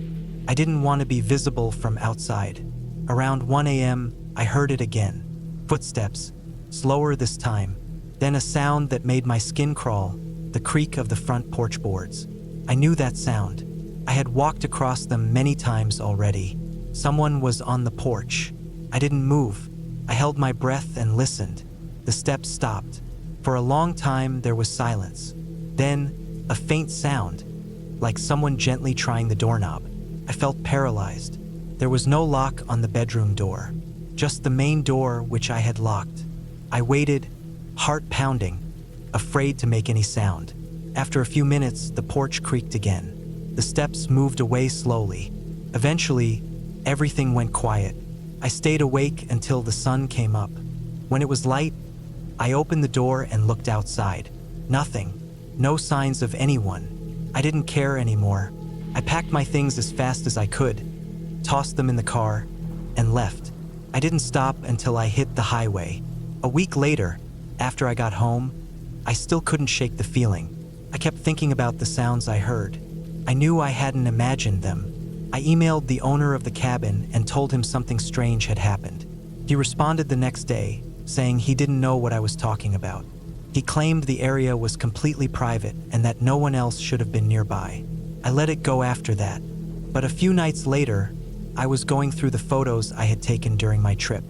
I didn't want to be visible from outside. Around 1 a.m., I heard it again. Footsteps, slower this time. Then a sound that made my skin crawl, the creak of the front porch boards. I knew that sound. I had walked across them many times already. Someone was on the porch. I didn't move. I held my breath and listened. The steps stopped. For a long time, there was silence. Then, a faint sound, like someone gently trying the doorknob. I felt paralyzed. There was no lock on the bedroom door, just the main door which I had locked. I waited, heart pounding, afraid to make any sound. After a few minutes, the porch creaked again. The steps moved away slowly. Eventually, everything went quiet. I stayed awake until the sun came up. When it was light, I opened the door and looked outside. Nothing. No signs of anyone. I didn't care anymore. I packed my things as fast as I could, tossed them in the car, and left. I didn't stop until I hit the highway. A week later, after I got home, I still couldn't shake the feeling. I kept thinking about the sounds I heard. I knew I hadn't imagined them. I emailed the owner of the cabin and told him something strange had happened. He responded the next day, saying he didn't know what I was talking about. He claimed the area was completely private and that no one else should have been nearby. I let it go after that. But a few nights later, I was going through the photos I had taken during my trip.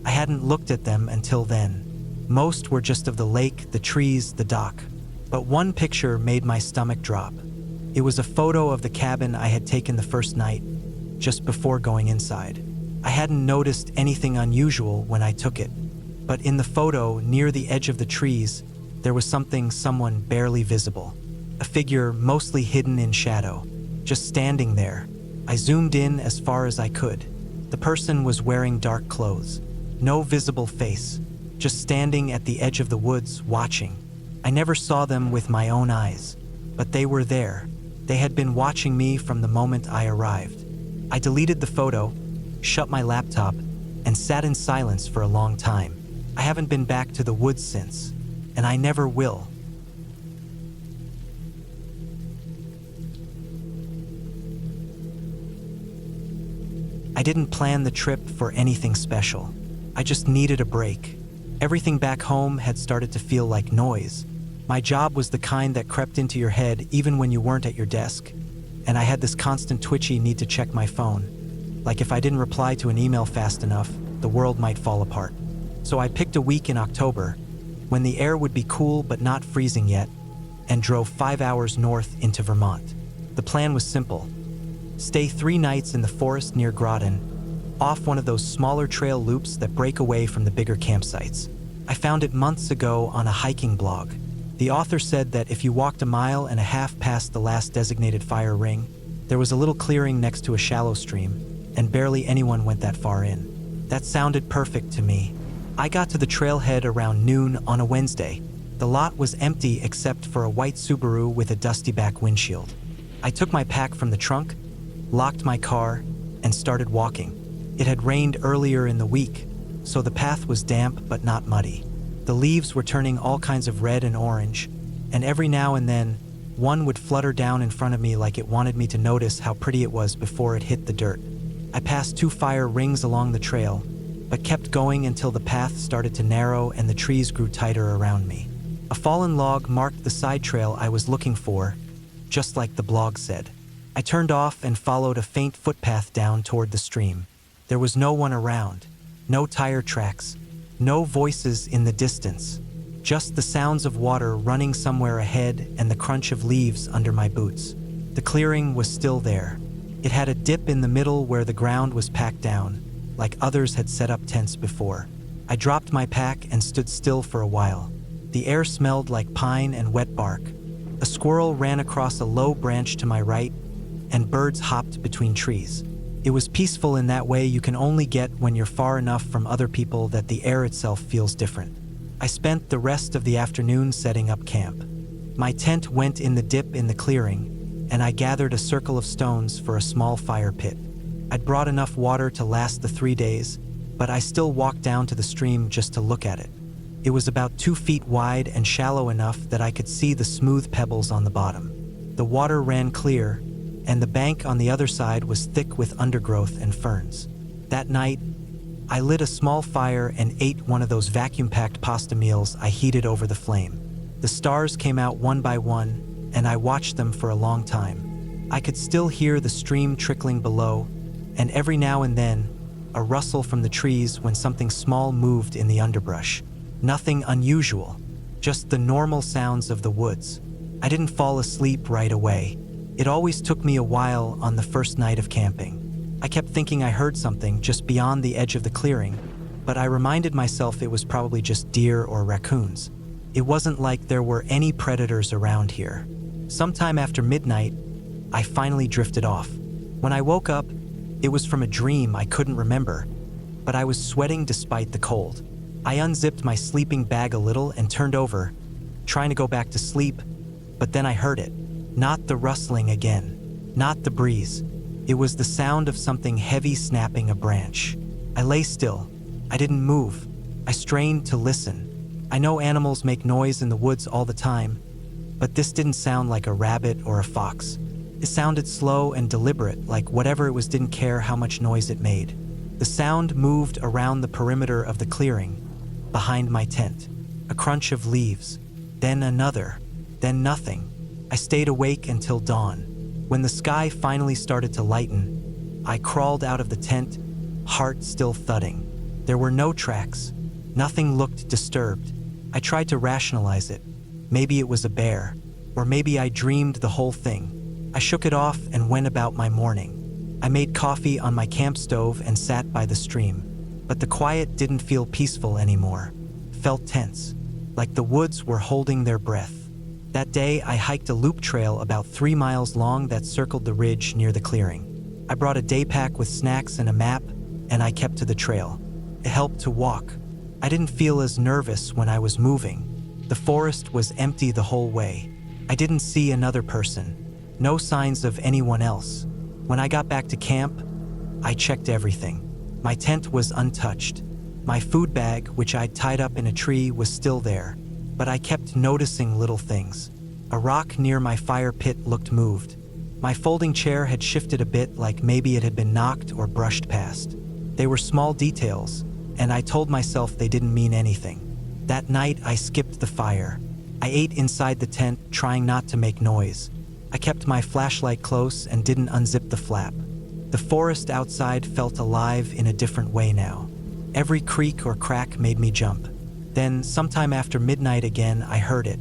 I hadn't looked at them until then. Most were just of the lake, the trees, the dock. But one picture made my stomach drop. It was a photo of the cabin I had taken the first night, just before going inside. I hadn't noticed anything unusual when I took it. But in the photo, near the edge of the trees, there was someone barely visible. A figure mostly hidden in shadow, just standing there. I zoomed in as far as I could. The person was wearing dark clothes. No visible face, just standing at the edge of the woods, watching. I never saw them with my own eyes, but they were there. They had been watching me from the moment I arrived. I deleted the photo, shut my laptop, and sat in silence for a long time. I haven't been back to the woods since, and I never will. I didn't plan the trip for anything special. I just needed a break. Everything back home had started to feel like noise. My job was the kind that crept into your head even when you weren't at your desk, and I had this constant twitchy need to check my phone. Like if I didn't reply to an email fast enough, the world might fall apart. So I picked a week in October, when the air would be cool but not freezing yet, and drove 5 hours north into Vermont. The plan was simple. Stay 3 nights in the forest near Glidden, off one of those smaller trail loops that break away from the bigger campsites. I found it months ago on a hiking blog. The author said that if you walked 1.5 miles past the last designated fire ring, there was a little clearing next to a shallow stream, and barely anyone went that far in. That sounded perfect to me. I got to the trailhead around noon on a Wednesday. The lot was empty except for a white Subaru with a dusty back windshield. I took my pack from the trunk, locked my car, and started walking. It had rained earlier in the week, so the path was damp but not muddy. The leaves were turning all kinds of red and orange, and every now and then, one would flutter down in front of me like it wanted me to notice how pretty it was before it hit the dirt. I passed 2 fire rings along the trail, but kept going until the path started to narrow and the trees grew tighter around me. A fallen log marked the side trail I was looking for, just like the blog said. I turned off and followed a faint footpath down toward the stream. There was no one around, no tire tracks, no voices in the distance, just the sounds of water running somewhere ahead and the crunch of leaves under my boots. The clearing was still there. It had a dip in the middle where the ground was packed down, like others had set up tents before. I dropped my pack and stood still for a while. The air smelled like pine and wet bark. A squirrel ran across a low branch to my right, and birds hopped between trees. It was peaceful in that way you can only get when you're far enough from other people that the air itself feels different. I spent the rest of the afternoon setting up camp. My tent went in the dip in the clearing, and I gathered a circle of stones for a small fire pit. I'd brought enough water to last the 3 days, but I still walked down to the stream just to look at it. It was about 2 feet wide and shallow enough that I could see the smooth pebbles on the bottom. The water ran clear, and the bank on the other side was thick with undergrowth and ferns. That night, I lit a small fire and ate one of those vacuum-packed pasta meals I heated over the flame. The stars came out one by one, and I watched them for a long time. I could still hear the stream trickling below, and every now and then, a rustle from the trees when something small moved in the underbrush. Nothing unusual, just the normal sounds of the woods. I didn't fall asleep right away. It always took me a while on the first night of camping. I kept thinking I heard something just beyond the edge of the clearing, but I reminded myself it was probably just deer or raccoons. It wasn't like there were any predators around here. Sometime after midnight, I finally drifted off. When I woke up, it was from a dream I couldn't remember, but I was sweating despite the cold. I unzipped my sleeping bag a little and turned over, trying to go back to sleep, but then I heard it. Not the rustling again, not the breeze. It was the sound of something heavy snapping a branch. I lay still. I didn't move. I strained to listen. I know animals make noise in the woods all the time, but this didn't sound like a rabbit or a fox. It sounded slow and deliberate, like whatever it was didn't care how much noise it made. The sound moved around the perimeter of the clearing, behind my tent. A crunch of leaves, then another, then nothing. I stayed awake until dawn. When the sky finally started to lighten, I crawled out of the tent, heart still thudding. There were no tracks. Nothing looked disturbed. I tried to rationalize it. Maybe it was a bear, or maybe I dreamed the whole thing. I shook it off and went about my morning. I made coffee on my camp stove and sat by the stream. But the quiet didn't feel peaceful anymore. It felt tense, like the woods were holding their breath. That day, I hiked a loop trail about 3 miles long that circled the ridge near the clearing. I brought a day pack with snacks and a map, and I kept to the trail. It helped to walk. I didn't feel as nervous when I was moving. The forest was empty the whole way. I didn't see another person. No signs of anyone else. When I got back to camp, I checked everything. My tent was untouched. My food bag, which I'd tied up in a tree, was still there. But I kept noticing little things. A rock near my fire pit looked moved. My folding chair had shifted a bit, like maybe it had been knocked or brushed past. They were small details, and I told myself they didn't mean anything. That night, I skipped the fire. I ate inside the tent, trying not to make noise. I kept my flashlight close and didn't unzip the flap. The forest outside felt alive in a different way now. Every creak or crack made me jump. Then, sometime after midnight again, I heard it.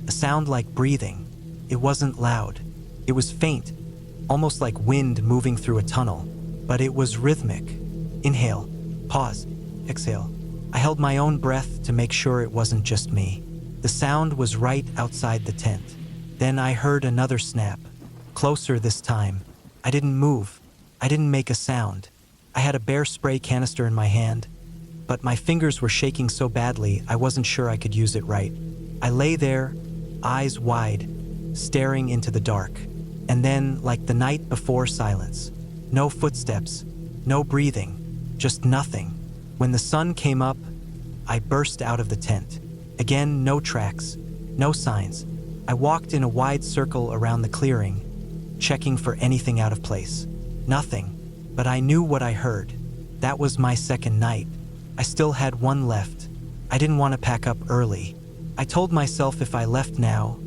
A sound like breathing. It wasn't loud. It was faint, almost like wind moving through a tunnel. But it was rhythmic. Inhale, pause, exhale. I held my own breath to make sure it wasn't just me. The sound was right outside the tent. Then I heard another snap. Closer this time. I didn't move. I didn't make a sound. I had a bear spray canister in my hand, but my fingers were shaking so badly I wasn't sure I could use it right. I lay there, eyes wide, staring into the dark. And then, like the night before, silence. No footsteps, no breathing, just nothing. When the sun came up, I burst out of the tent. Again, no tracks, no signs. I walked in a wide circle around the clearing, checking for anything out of place. Nothing, but I knew what I heard. That was my second night. I still had one left. I didn't want to pack up early. I told myself if I left now,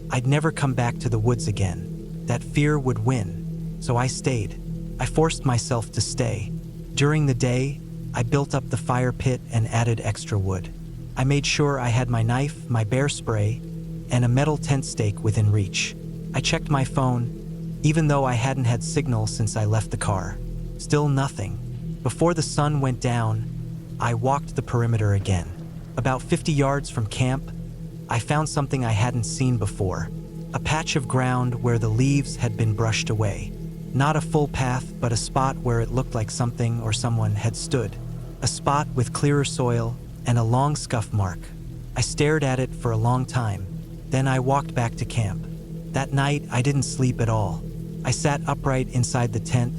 I'd never come back to the woods again. that fear would win, so I stayed. I forced myself to stay. During the day, I built up the fire pit and added extra wood. I made sure I had my knife, my bear spray, and a metal tent stake within reach. I checked my phone, even though I hadn't had signal since I left the car. Still nothing. Before the sun went down, I walked the perimeter again. About 50 yards from camp, I found something I hadn't seen before. A patch of ground where the leaves had been brushed away. Not a full path, but a spot where it looked like something or someone had stood. A spot with clearer soil and a long scuff mark. I stared at it for a long time. Then I walked back to camp. That night, I didn't sleep at all. I sat upright inside the tent,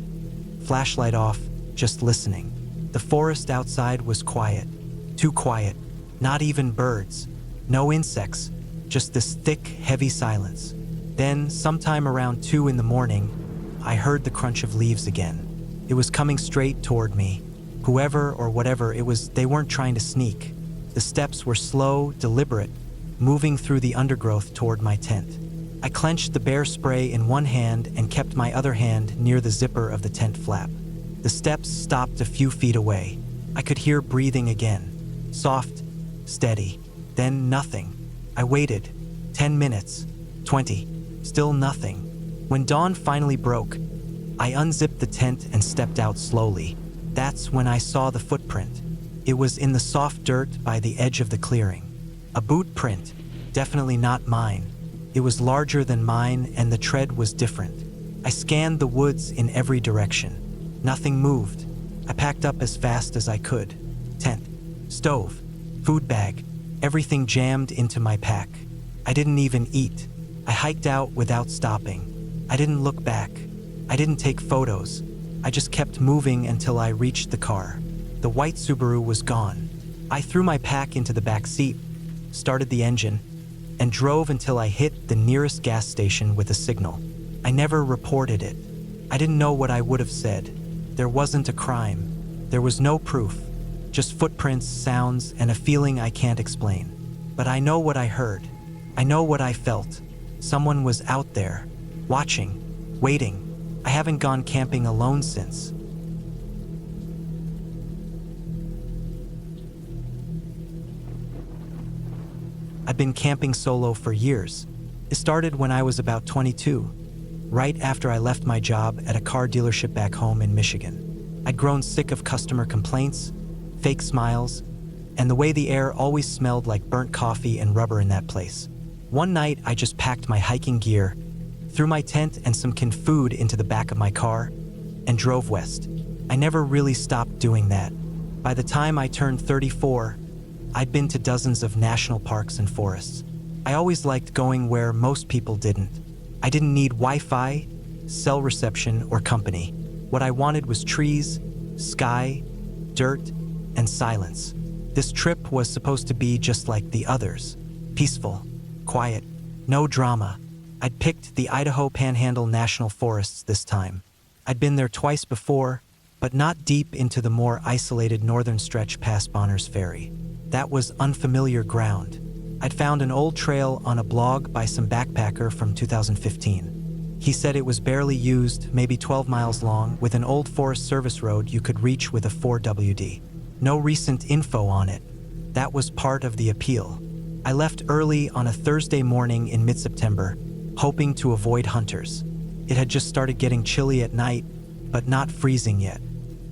flashlight off, just listening. The forest outside was quiet. Too quiet. Not even birds. No insects. Just this thick, heavy silence. Then, sometime around 2 in the morning, I heard the crunch of leaves again. It was coming straight toward me. Whoever or whatever it was, they weren't trying to sneak. The steps were slow, deliberate, moving through the undergrowth toward my tent. I clenched the bear spray in one hand and kept my other hand near the zipper of the tent flap. The steps stopped a few feet away. I could hear breathing again. Soft, steady. Then nothing. I waited. 10 minutes. 20. Still nothing. When dawn finally broke, I unzipped the tent and stepped out slowly. That's when I saw the footprint. It was in the soft dirt by the edge of the clearing. A boot print. Definitely not mine. It was larger than mine and the tread was different. I scanned the woods in every direction. Nothing moved. I packed up as fast as I could. Tent, stove, food bag, everything jammed into my pack. I didn't even eat. I hiked out without stopping. I didn't look back. I didn't take photos. I just kept moving until I reached the car. The white Subaru was gone. I threw my pack into the back seat, started the engine, and drove until I hit the nearest gas station with a signal. I never reported it. I didn't know what I would have said. There wasn't a crime. There was no proof. Just footprints, sounds, and a feeling I can't explain. But I know what I heard. I know what I felt. Someone was out there, watching, waiting. I haven't gone camping alone since. I've been camping solo for years. It started when I was about 22, right after I left my job at a car dealership back home in Michigan. I'd grown sick of customer complaints, fake smiles, and the way the air always smelled like burnt coffee and rubber in that place. One night, I just packed my hiking gear, threw my tent and some canned food into the back of my car, and drove west. I never really stopped doing that. By the time I turned 34, I'd been to dozens of national parks and forests. I always liked going where most people didn't. I didn't need Wi-Fi, cell reception, or company. What I wanted was trees, sky, dirt, and silence. This trip was supposed to be just like the others. Peaceful, quiet, no drama. I'd picked the Idaho Panhandle National Forests this time. I'd been there twice before, but not deep into the more isolated northern stretch past Bonner's Ferry. That was unfamiliar ground. I'd found an old trail on a blog by some backpacker from 2015. He said it was barely used, maybe 12 miles long, with an old Forest Service road you could reach with a 4WD. No recent info on it. That was part of the appeal. I left early on a Thursday morning in mid-September, hoping to avoid hunters. It had just started getting chilly at night, but not freezing yet.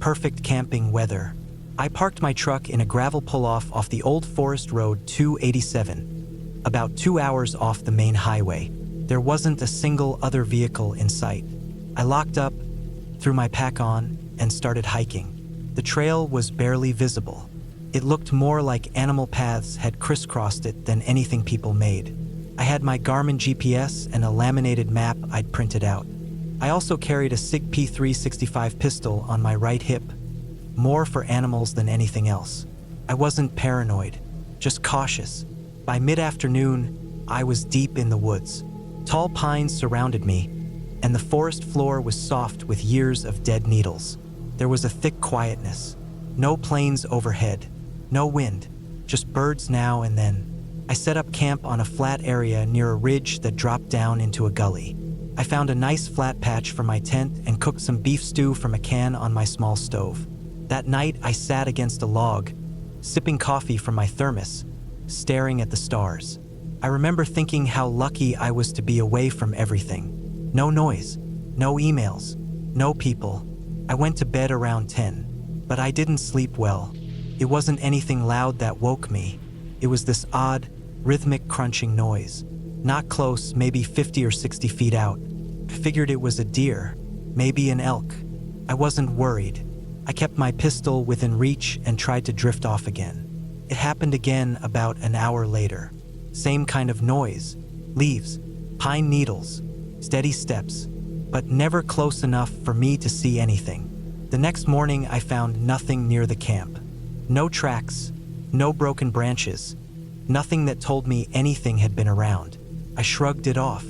Perfect camping weather. I parked my truck in a gravel pull-off off the old Forest Road 287, about 2 hours off the main highway. There wasn't a single other vehicle in sight. I locked up, threw my pack on, and started hiking. The trail was barely visible. It looked more like animal paths had crisscrossed it than anything people made. I had my Garmin GPS and a laminated map I'd printed out. I also carried a SIG P365 pistol on my right hip, more for animals than anything else. I wasn't paranoid, just cautious. By mid-afternoon, I was deep in the woods. Tall pines surrounded me, and the forest floor was soft with years of dead needles. There was a thick quietness. No planes overhead, no wind, just birds now and then. I set up camp on a flat area near a ridge that dropped down into a gully. I found a nice flat patch for my tent and cooked some beef stew from a can on my small stove. That night, I sat against a log, sipping coffee from my thermos, staring at the stars. I remember thinking how lucky I was to be away from everything. No noise, no emails, no people. I went to bed around 10, but I didn't sleep well. It wasn't anything loud that woke me. It was this odd, rhythmic crunching noise. Not close, maybe 50 or 60 feet out. I figured it was a deer, maybe an elk. I wasn't worried. I kept my pistol within reach and tried to drift off again. It happened again about an hour later. Same kind of noise, leaves, pine needles, steady steps, but never close enough for me to see anything. The next morning, I found nothing near the camp. No tracks, no broken branches, nothing that told me anything had been around. I shrugged it off.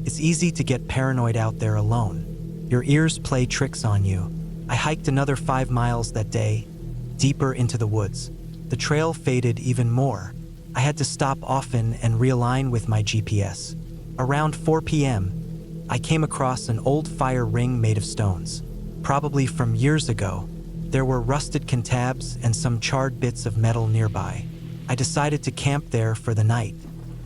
It's easy to get paranoid out there alone. Your ears play tricks on you. I hiked another 5 miles that day, deeper into the woods. The trail faded even more. I had to stop often and realign with my GPS. Around 4 p.m., I came across an old fire ring made of stones, probably from years ago. There were rusted cantabs and some charred bits of metal nearby. I decided to camp there for the night.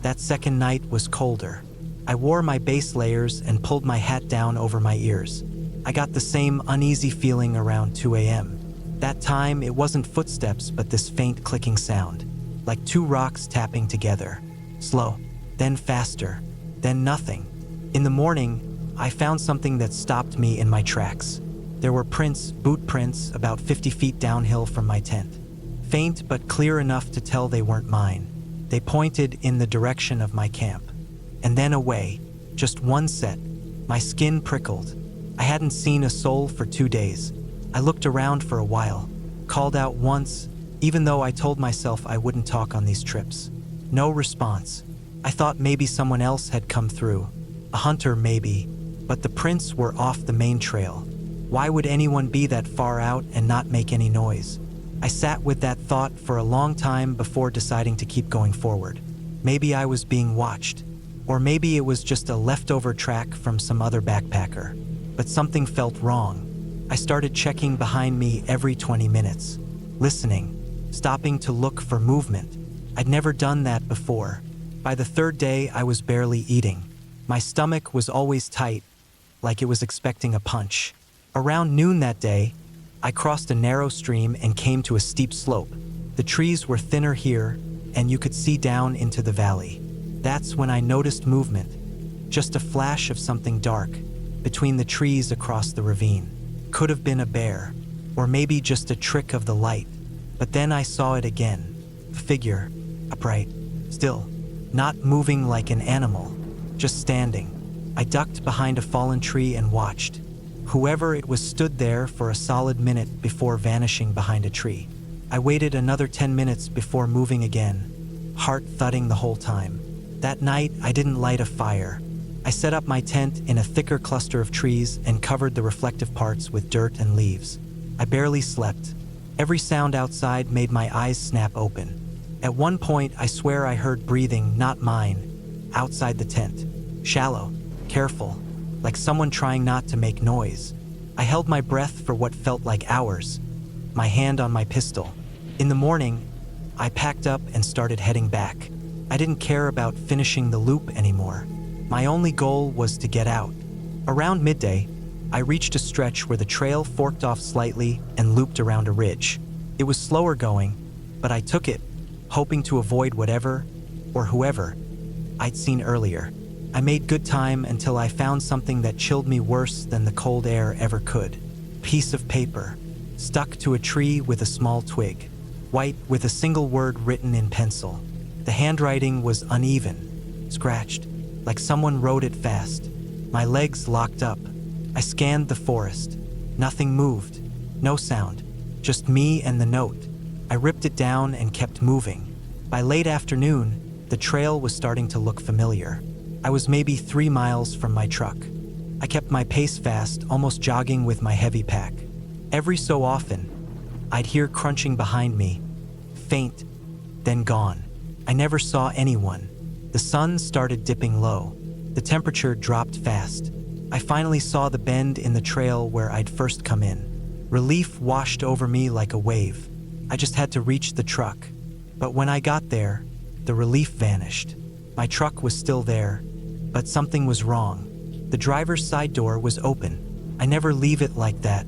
That second night was colder. I wore my base layers and pulled my hat down over my ears. I got the same uneasy feeling around 2 a.m. That time, it wasn't footsteps, but this faint clicking sound, like two rocks tapping together. Slow, then faster, then nothing. In the morning, I found something that stopped me in my tracks. There were prints, boot prints, about 50 feet downhill from my tent. Faint but clear enough to tell they weren't mine. They pointed in the direction of my camp. And then away, just one set. My skin prickled. I hadn't seen a soul for 2 days. I looked around for a while, called out once, even though I told myself I wouldn't talk on these trips. No response. I thought maybe someone else had come through. A hunter maybe, but the prints were off the main trail. Why would anyone be that far out and not make any noise? I sat with that thought for a long time before deciding to keep going forward. Maybe I was being watched, or maybe it was just a leftover track from some other backpacker. But something felt wrong. I started checking behind me every 20 minutes, listening, stopping to look for movement. I'd never done that before. By the third day, I was barely eating. My stomach was always tight, like it was expecting a punch. Around noon that day, I crossed a narrow stream and came to a steep slope. The trees were thinner here, and you could see down into the valley. That's when I noticed movement, just a flash of something dark between the trees across the ravine. Could have been a bear, or maybe just a trick of the light. But then I saw it again. A figure, upright, still, not moving like an animal, just standing. I ducked behind a fallen tree and watched. Whoever it was stood there for a solid minute before vanishing behind a tree. I waited another 10 minutes before moving again, heart thudding the whole time. That night, I didn't light a fire. I set up my tent in a thicker cluster of trees and covered the reflective parts with dirt and leaves. I barely slept. Every sound outside made my eyes snap open. At one point, I swear I heard breathing, not mine, outside the tent. Shallow, careful, like someone trying not to make noise. I held my breath for what felt like hours, my hand on my pistol. In the morning, I packed up and started heading back. I didn't care about finishing the loop anymore. My only goal was to get out. Around midday, I reached a stretch where the trail forked off slightly and looped around a ridge. It was slower going, but I took it, hoping to avoid whatever, or whoever, I'd seen earlier. I made good time until I found something that chilled me worse than the cold air ever could. Piece of paper, stuck to a tree with a small twig, white with a single word written in pencil. The handwriting was uneven, scratched, like someone wrote it fast. My legs locked up. I scanned the forest. Nothing moved. No sound. Just me and the note. I ripped it down and kept moving. By late afternoon, the trail was starting to look familiar. I was maybe 3 miles from my truck. I kept my pace fast, almost jogging with my heavy pack. Every so often, I'd hear crunching behind me, faint, then gone. I never saw anyone. The sun started dipping low. The temperature dropped fast. I finally saw the bend in the trail where I'd first come in. Relief washed over me like a wave. I just had to reach the truck. But when I got there, the relief vanished. My truck was still there, but something was wrong. The driver's side door was open. I never leave it like that.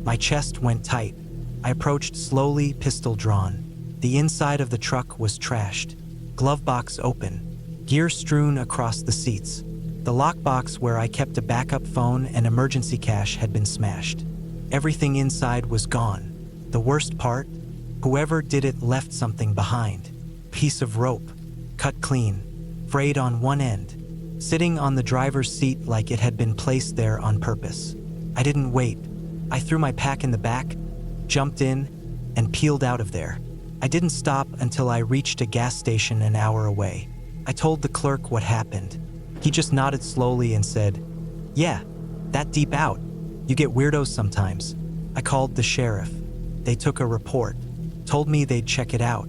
My chest went tight. I approached slowly, pistol drawn. The inside of the truck was trashed. Glove box open. Gear strewn across the seats. The lockbox where I kept a backup phone and emergency cash had been smashed. Everything inside was gone. The worst part? Whoever did it left something behind. Piece of rope, cut clean, frayed on one end, sitting on the driver's seat like it had been placed there on purpose. I didn't wait. I threw my pack in the back, jumped in, and peeled out of there. I didn't stop until I reached a gas station an hour away. I told the clerk what happened. He just nodded slowly and said, "Yeah, that deep out. You get weirdos sometimes." I called the sheriff. They took a report, told me they'd check it out.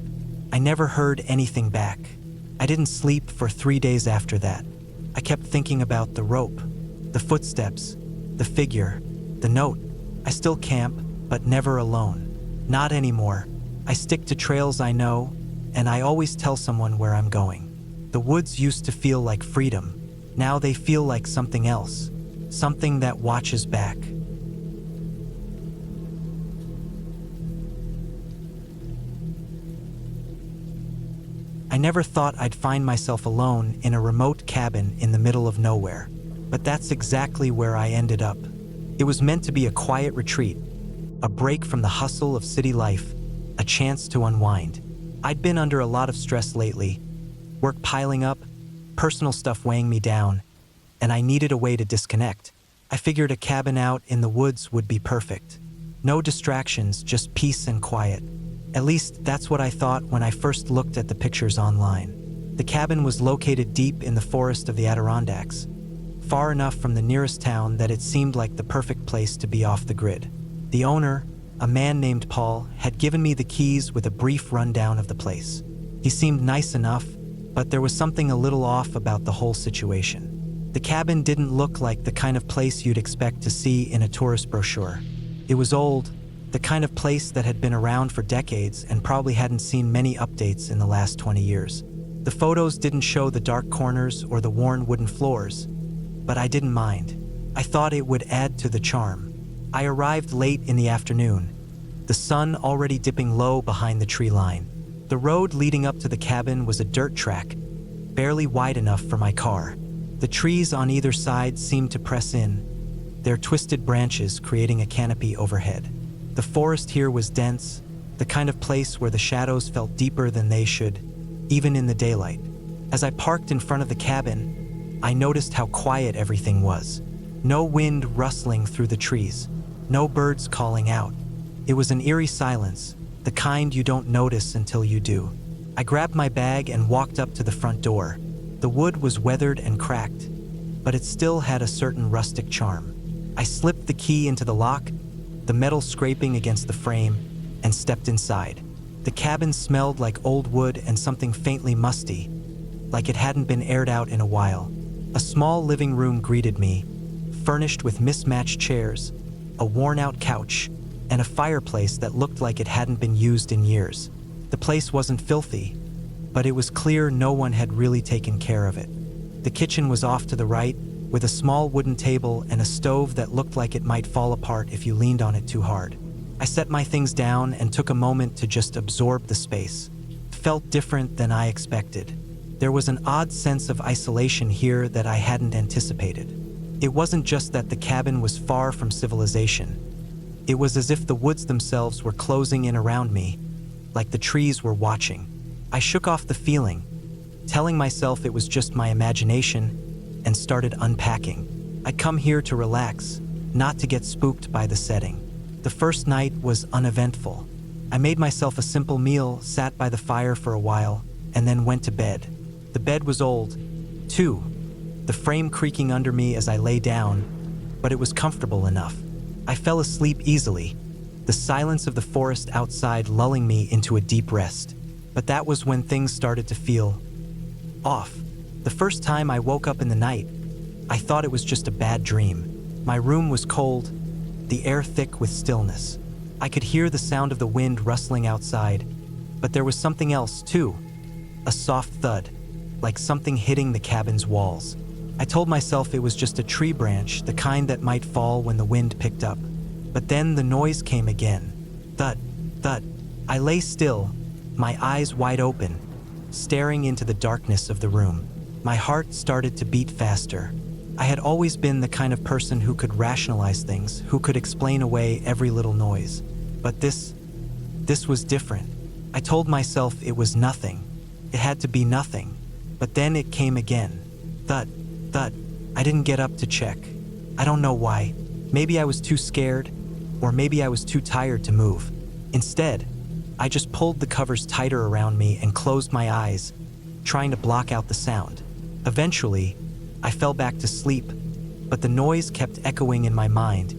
I never heard anything back. I didn't sleep for 3 days after that. I kept thinking about the rope, the footsteps, the figure, the note. I still camp, but never alone. Not anymore. I stick to trails I know, and I always tell someone where I'm going. The woods used to feel like freedom. Now they feel like something else, something that watches back. I never thought I'd find myself alone in a remote cabin in the middle of nowhere, but that's exactly where I ended up. It was meant to be a quiet retreat, a break from the hustle of city life, a chance to unwind. I'd been under a lot of stress lately, work piling up, personal stuff weighing me down, and I needed a way to disconnect. I figured a cabin out in the woods would be perfect. No distractions, just peace and quiet. At least that's what I thought when I first looked at the pictures online. The cabin was located deep in the forest of the Adirondacks, far enough from the nearest town that it seemed like the perfect place to be off the grid. The owner, a man named Paul, had given me the keys with a brief rundown of the place. He seemed nice enough, but there was something a little off about the whole situation. The cabin didn't look like the kind of place you'd expect to see in a tourist brochure. It was old, the kind of place that had been around for decades and probably hadn't seen many updates in the last 20 years. The photos didn't show the dark corners or the worn wooden floors, but I didn't mind. I thought it would add to the charm. I arrived late in the afternoon, the sun already dipping low behind the tree line. The road leading up to the cabin was a dirt track, barely wide enough for my car. The trees on either side seemed to press in, their twisted branches creating a canopy overhead. The forest here was dense, the kind of place where the shadows felt deeper than they should, even in the daylight. As I parked in front of the cabin, I noticed how quiet everything was. No wind rustling through the trees, no birds calling out. It was an eerie silence, the kind you don't notice until you do. I grabbed my bag and walked up to the front door. The wood was weathered and cracked, but it still had a certain rustic charm. I slipped the key into the lock, the metal scraping against the frame, and stepped inside. The cabin smelled like old wood and something faintly musty, like it hadn't been aired out in a while. A small living room greeted me, furnished with mismatched chairs, a worn-out couch, and a fireplace that looked like it hadn't been used in years. The place wasn't filthy, but it was clear no one had really taken care of it. The kitchen was off to the right, with a small wooden table and a stove that looked like it might fall apart if you leaned on it too hard. I set my things down and took a moment to just absorb the space. It felt different than I expected. There was an odd sense of isolation here that I hadn't anticipated. It wasn't just that the cabin was far from civilization. It was as if the woods themselves were closing in around me, like the trees were watching. I shook off the feeling, telling myself it was just my imagination, and started unpacking. I'd come here to relax, not to get spooked by the setting. The first night was uneventful. I made myself a simple meal, sat by the fire for a while, and then went to bed. The bed was old, too, the frame creaking under me as I lay down, but it was comfortable enough. I fell asleep easily, the silence of the forest outside lulling me into a deep rest. But that was when things started to feel off. The first time I woke up in the night, I thought it was just a bad dream. My room was cold, the air thick with stillness. I could hear the sound of the wind rustling outside, but there was something else too. A soft thud, like something hitting the cabin's walls. I told myself it was just a tree branch, the kind that might fall when the wind picked up. But then the noise came again. Thud, thud. I lay still, my eyes wide open, staring into the darkness of the room. My heart started to beat faster. I had always been the kind of person who could rationalize things, who could explain away every little noise. But this was different. I told myself it was nothing. It had to be nothing. But then it came again. Thud, thud. I didn't get up to check. I don't know why. Maybe I was too scared, or maybe I was too tired to move. Instead, I just pulled the covers tighter around me and closed my eyes, trying to block out the sound. Eventually, I fell back to sleep, but the noise kept echoing in my mind,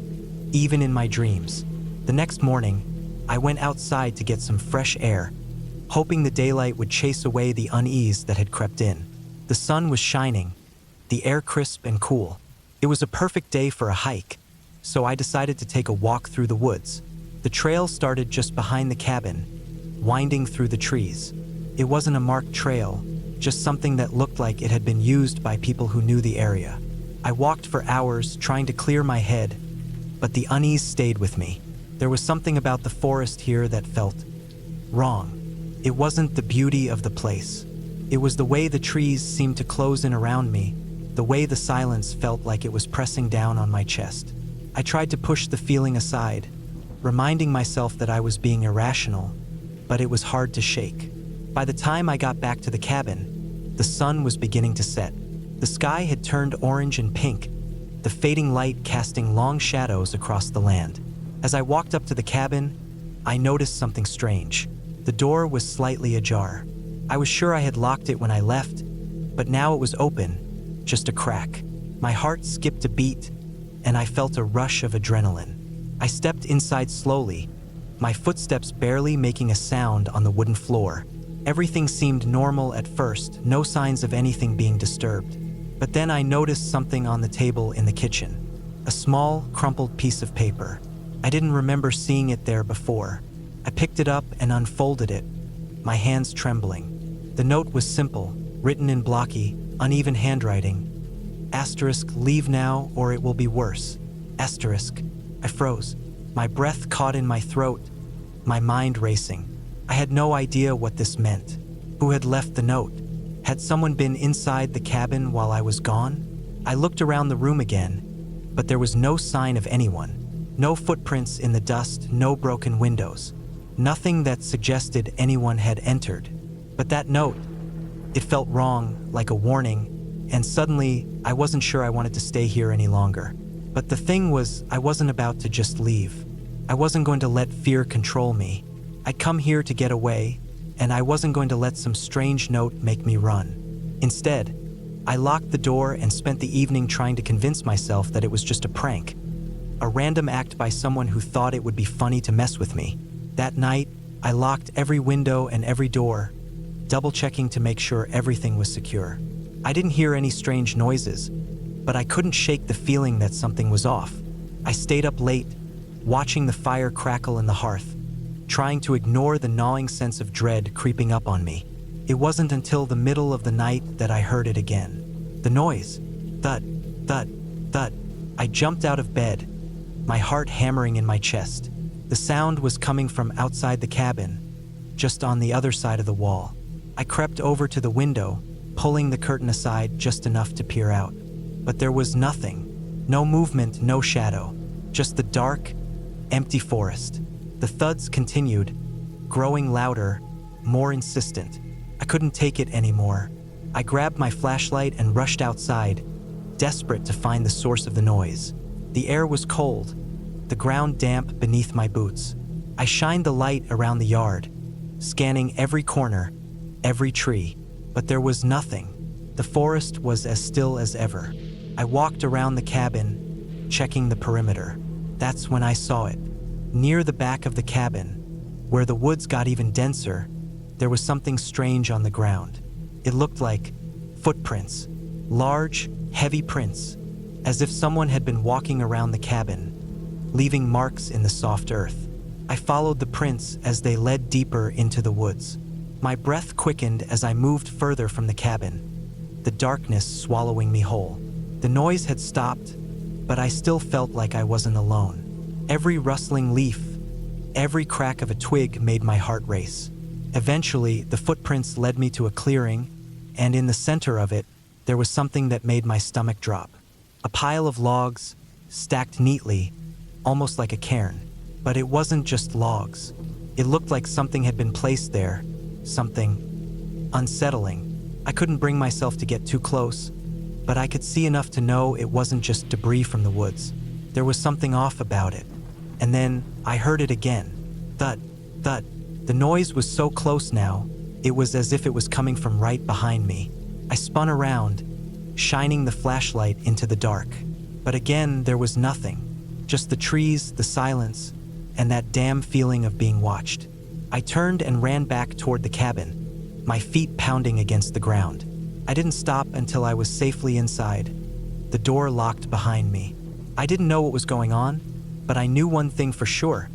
even in my dreams. The next morning, I went outside to get some fresh air, hoping the daylight would chase away the unease that had crept in. The sun was shining, the air crisp and cool. It was a perfect day for a hike, so I decided to take a walk through the woods. The trail started just behind the cabin, winding through the trees. It wasn't a marked trail, just something that looked like it had been used by people who knew the area. I walked for hours, trying to clear my head, but the unease stayed with me. There was something about the forest here that felt wrong. It wasn't the beauty of the place. It was the way the trees seemed to close in around me, the way the silence felt like it was pressing down on my chest. I tried to push the feeling aside, reminding myself that I was being irrational, but it was hard to shake. By the time I got back to the cabin, the sun was beginning to set. The sky had turned orange and pink, the fading light casting long shadows across the land. As I walked up to the cabin, I noticed something strange. The door was slightly ajar. I was sure I had locked it when I left, but now it was open, just a crack. My heart skipped a beat, and I felt a rush of adrenaline. I stepped inside slowly, my footsteps barely making a sound on the wooden floor. Everything seemed normal at first, no signs of anything being disturbed. But then I noticed something on the table in the kitchen. A small, crumpled piece of paper. I didn't remember seeing it there before. I picked it up and unfolded it, my hands trembling. The note was simple, written in blocky, uneven handwriting. Asterisk, leave now or it will be worse. Asterisk. I froze. My breath caught in my throat, my mind racing. I had no idea what this meant. Who had left the note? Had someone been inside the cabin while I was gone? I looked around the room again, but there was no sign of anyone. No footprints in the dust, no broken windows. Nothing that suggested anyone had entered. But that note, it felt wrong, like a warning, and suddenly I wasn't sure I wanted to stay here any longer. But the thing was, I wasn't about to just leave. I wasn't going to let fear control me. I'd come here to get away, and I wasn't going to let some strange note make me run. Instead, I locked the door and spent the evening trying to convince myself that it was just a prank, a random act by someone who thought it would be funny to mess with me. That night, I locked every window and every door, double-checking to make sure everything was secure. I didn't hear any strange noises, but I couldn't shake the feeling that something was off. I stayed up late, watching the fire crackle in the hearth, trying to ignore the gnawing sense of dread creeping up on me. It wasn't until the middle of the night that I heard it again. The noise. Thud, thud, thud. I jumped out of bed, my heart hammering in my chest. The sound was coming from outside the cabin, just on the other side of the wall. I crept over to the window, pulling the curtain aside just enough to peer out. But there was nothing. No movement, no shadow. Just the dark, empty forest. The thuds continued, growing louder, more insistent. I couldn't take it anymore. I grabbed my flashlight and rushed outside, desperate to find the source of the noise. The air was cold, the ground damp beneath my boots. I shined the light around the yard, scanning every corner, every tree, but there was nothing. The forest was as still as ever. I walked around the cabin, checking the perimeter. That's when I saw it. Near the back of the cabin, where the woods got even denser, there was something strange on the ground. It looked like footprints, Large, heavy prints, as if someone had been walking around the cabin, leaving marks in the soft earth. I followed the prints as they led deeper into the woods. My breath quickened as I moved further from the cabin, the darkness swallowing me whole. The noise had stopped, but I still felt like I wasn't alone. Every rustling leaf, every crack of a twig made my heart race. Eventually, the footprints led me to a clearing, and in the center of it, there was something that made my stomach drop. A pile of logs, stacked neatly, almost like a cairn. But it wasn't just logs. It looked like something had been placed there, something unsettling. I couldn't bring myself to get too close, but I could see enough to know it wasn't just debris from the woods. There was something off about it. And then I heard it again. Thud, thud. The noise was so close now, it was as if it was coming from right behind me. I spun around, shining the flashlight into the dark. But again, there was nothing. Just the trees, the silence, and that damn feeling of being watched. I turned and ran back toward the cabin, my feet pounding against the ground. I didn't stop until I was safely inside, the door locked behind me. I didn't know what was going on, but I knew one thing for sure.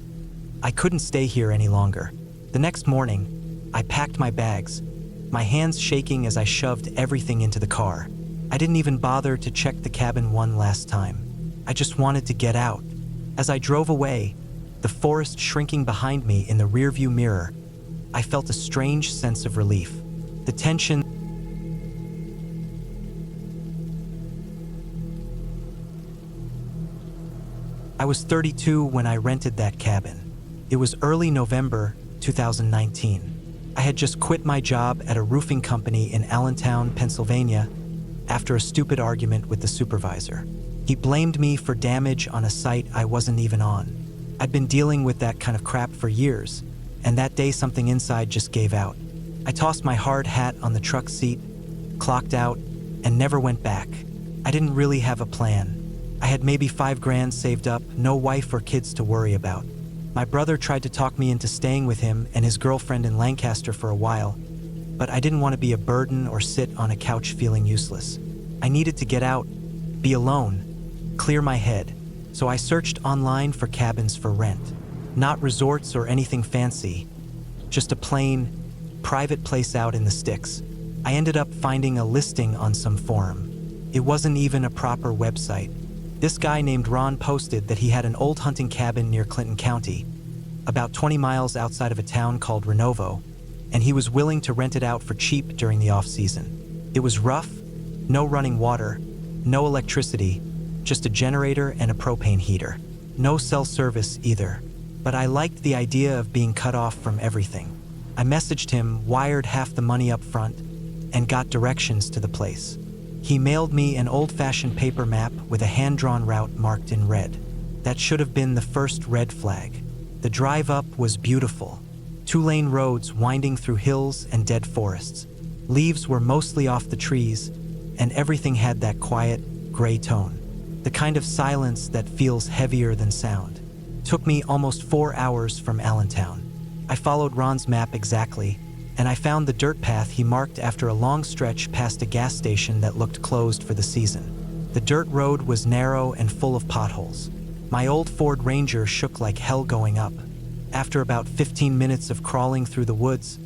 I couldn't stay here any longer. The next morning, I packed my bags, my hands shaking as I shoved everything into the car. I didn't even bother to check the cabin one last time. I just wanted to get out. As I drove away, the forest shrinking behind me in the rearview mirror, I felt a strange sense of relief. The tension. I was 32 when I rented that cabin. It was early November 2019. I had just quit my job at a roofing company in Allentown, Pennsylvania, after a stupid argument with the supervisor. He blamed me for damage on a site I wasn't even on. I'd been dealing with that kind of crap for years, and that day something inside just gave out. I tossed my hard hat on the truck seat, clocked out, and never went back. I didn't really have a plan. I had maybe $5,000 saved up, no wife or kids to worry about. My brother tried to talk me into staying with him and his girlfriend in Lancaster for a while, but I didn't want to be a burden or sit on a couch feeling useless. I needed to get out, be alone, clear my head, so I searched online for cabins for rent. Not resorts or anything fancy, just a plain, private place out in the sticks. I ended up finding a listing on some forum. It wasn't even a proper website. This guy named Ron posted that he had an old hunting cabin near Clinton County, about 20 miles outside of a town called Renovo, and he was willing to rent it out for cheap during the off-season. It was rough, no running water, no electricity, just a generator and a propane heater. No cell service either, but I liked the idea of being cut off from everything. I messaged him, wired half the money up front, and got directions to the place. He mailed me an old-fashioned paper map with a hand-drawn route marked in red. That should have been the first red flag. The drive up was beautiful. 2-lane roads winding through hills and dead forests. Leaves were mostly off the trees, and everything had that quiet, gray tone. The kind of silence that feels heavier than sound. Took me almost 4 hours from Allentown. I followed Ron's map exactly, and I found the dirt path he marked after a long stretch past a gas station that looked closed for the season. The dirt road was narrow and full of potholes. My old Ford Ranger shook like hell going up. After about 15 minutes of crawling through the woods,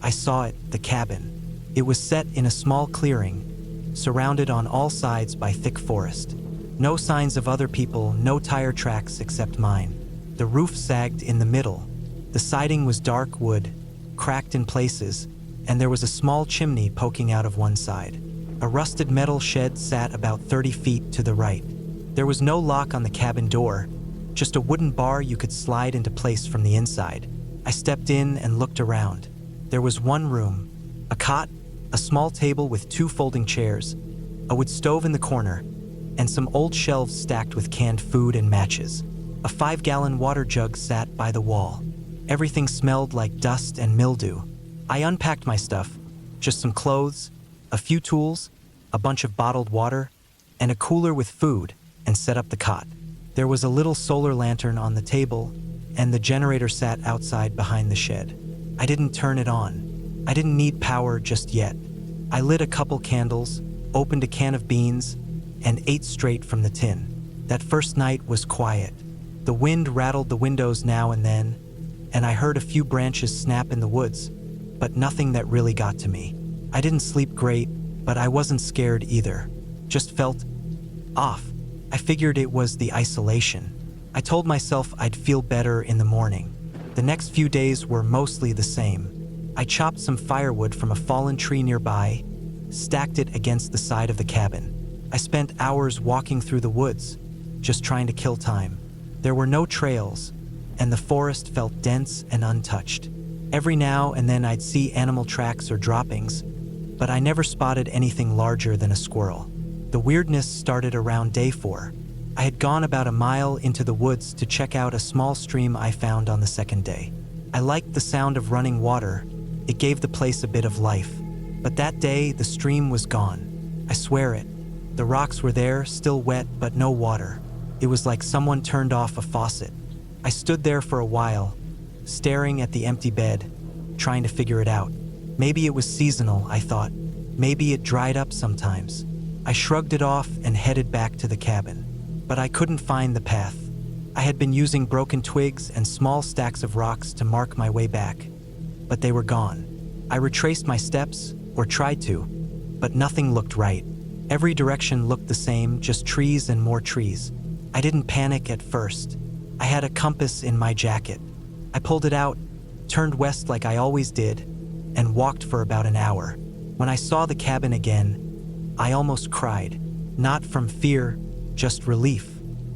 I saw it, the cabin. It was set in a small clearing, surrounded on all sides by thick forest. No signs of other people, no tire tracks except mine. The roof sagged in the middle. The siding was dark wood, cracked in places, and there was a small chimney poking out of one side. A rusted metal shed sat about 30 feet to the right. There was no lock on the cabin door, just a wooden bar you could slide into place from the inside. I stepped in and looked around. There was one room, a cot, a small table with 2 folding chairs, a wood stove in the corner, and some old shelves stacked with canned food and matches. A 5-gallon water jug sat by the wall. Everything smelled like dust and mildew. I unpacked my stuff, just some clothes, a few tools, a bunch of bottled water, and a cooler with food, and set up the cot. There was a little solar lantern on the table, and the generator sat outside behind the shed. I didn't turn it on. I didn't need power just yet. I lit a couple candles, opened a can of beans, and ate straight from the tin. That first night was quiet. The wind rattled the windows now and then, and I heard a few branches snap in the woods, but nothing that really got to me. I didn't sleep great, but I wasn't scared either. Just felt off. I figured it was the isolation. I told myself I'd feel better in the morning. The next few days were mostly the same. I chopped some firewood from a fallen tree nearby, stacked it against the side of the cabin. I spent hours walking through the woods, just trying to kill time. There were no trails, and the forest felt dense and untouched. Every now and then I'd see animal tracks or droppings, but I never spotted anything larger than a squirrel. The weirdness started around day 4. I had gone about a mile into the woods to check out a small stream I found on the second day. I liked the sound of running water. It gave the place a bit of life. But that day, the stream was gone. I swear it. The rocks were there, still wet, but no water. It was like someone turned off a faucet. I stood there for a while, staring at the empty bed, trying to figure it out. Maybe it was seasonal, I thought. Maybe it dried up sometimes. I shrugged it off and headed back to the cabin. But I couldn't find the path. I had been using broken twigs and small stacks of rocks to mark my way back, but they were gone. I retraced my steps, or tried to, but nothing looked right. Every direction looked the same, just trees and more trees. I didn't panic at first. I had a compass in my jacket. I pulled it out, turned west like I always did, and walked for about an hour. When I saw the cabin again, I almost cried. Not from fear, just relief.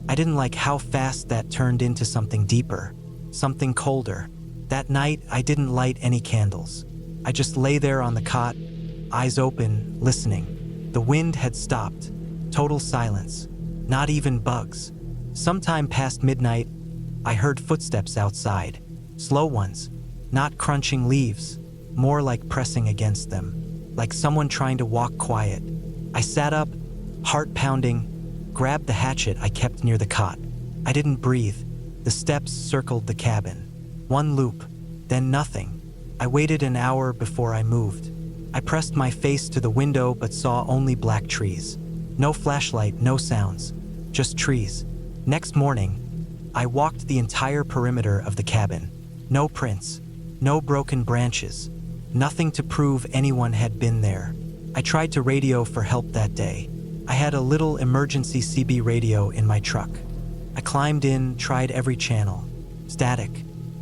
I didn't like how fast that turned into something deeper, something colder. That night, I didn't light any candles. I just lay there on the cot, eyes open, listening. The wind had stopped. Total silence. Not even bugs. Sometime past midnight, I heard footsteps outside. Slow ones. Not crunching leaves. More like pressing against them. Like someone trying to walk quiet. I sat up, heart pounding, grabbed the hatchet I kept near the cot. I didn't breathe. The steps circled the cabin. One loop, then nothing. I waited an hour before I moved. I pressed my face to the window but saw only black trees. No flashlight, no sounds, just trees. Next morning, I walked the entire perimeter of the cabin. No prints, no broken branches, nothing to prove anyone had been there. I tried to radio for help that day. I had a little emergency CB radio in my truck. I climbed in, tried every channel. Static.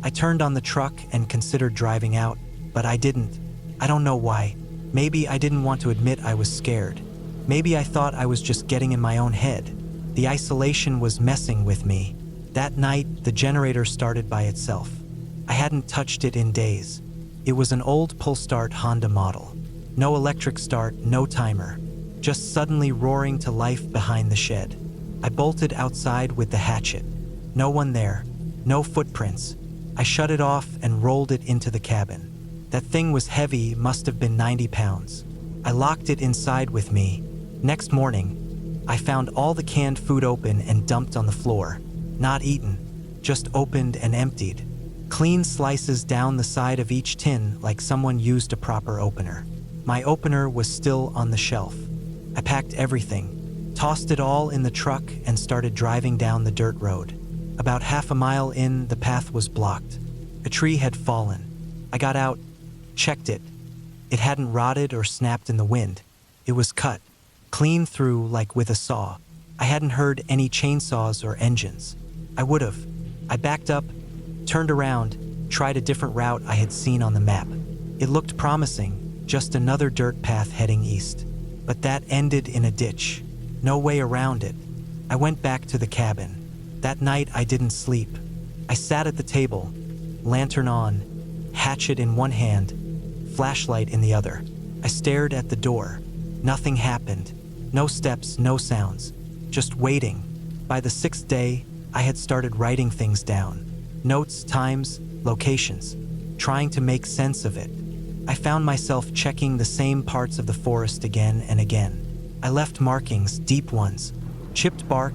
I turned on the truck and considered driving out, but I didn't. I don't know why. Maybe I didn't want to admit I was scared. Maybe I thought I was just getting in my own head. The isolation was messing with me. That night, the generator started by itself. I hadn't touched it in days. It was an old pull-start Honda model. No electric start, no timer. Just suddenly roaring to life behind the shed. I bolted outside with the hatchet. No one there. No footprints. I shut it off and rolled it into the cabin. That thing was heavy, must have been 90 pounds. I locked it inside with me. Next morning, I found all the canned food open and dumped on the floor. Not eaten, just opened and emptied. Clean slices down the side of each tin like someone used a proper opener. My opener was still on the shelf. I packed everything, tossed it all in the truck and started driving down the dirt road. About half a mile in, the path was blocked. A tree had fallen. I got out, checked it. It hadn't rotted or snapped in the wind. It was cut, clean through like with a saw. I hadn't heard any chainsaws or engines. I would have. I backed up, turned around, tried a different route I had seen on the map. It looked promising, just another dirt path heading east. But that ended in a ditch. No way around it. I went back to the cabin. That night I didn't sleep. I sat at the table, lantern on, hatchet in one hand, flashlight in the other. I stared at the door. Nothing happened. No steps, no sounds. Just waiting. By the 6th day, I had started writing things down. Notes, times, locations. Trying to make sense of it. I found myself checking the same parts of the forest again and again. I left markings, deep ones. Chipped bark,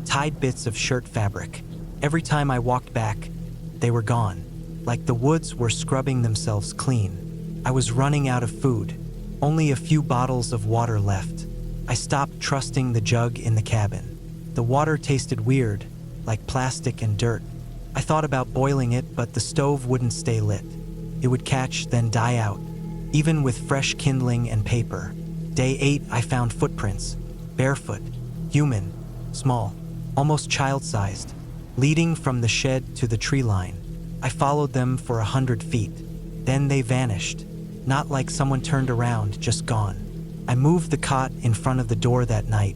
tied bits of shirt fabric. Every time I walked back, they were gone. Like the woods were scrubbing themselves clean. I was running out of food. Only a few bottles of water left. I stopped trusting the jug in the cabin. The water tasted weird, like plastic and dirt. I thought about boiling it, but the stove wouldn't stay lit. It would catch, then die out, even with fresh kindling and paper. Day 8, I found footprints, barefoot, human, small, almost child-sized, leading from the shed to the tree line. I followed them for 100 feet. Then they vanished, not like someone turned around, just gone. I moved the cot in front of the door that night,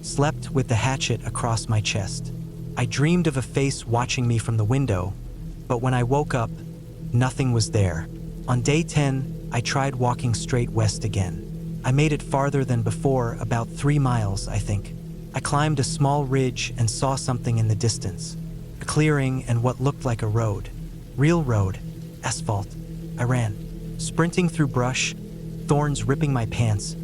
slept with the hatchet across my chest. I dreamed of a face watching me from the window, but when I woke up, nothing was there. On day 10, I tried walking straight west again. I made it farther than before, about 3 miles, I think. I climbed a small ridge and saw something in the distance. A clearing and what looked like a road. Real road. Asphalt. I ran, sprinting through brush, thorns ripping my pants,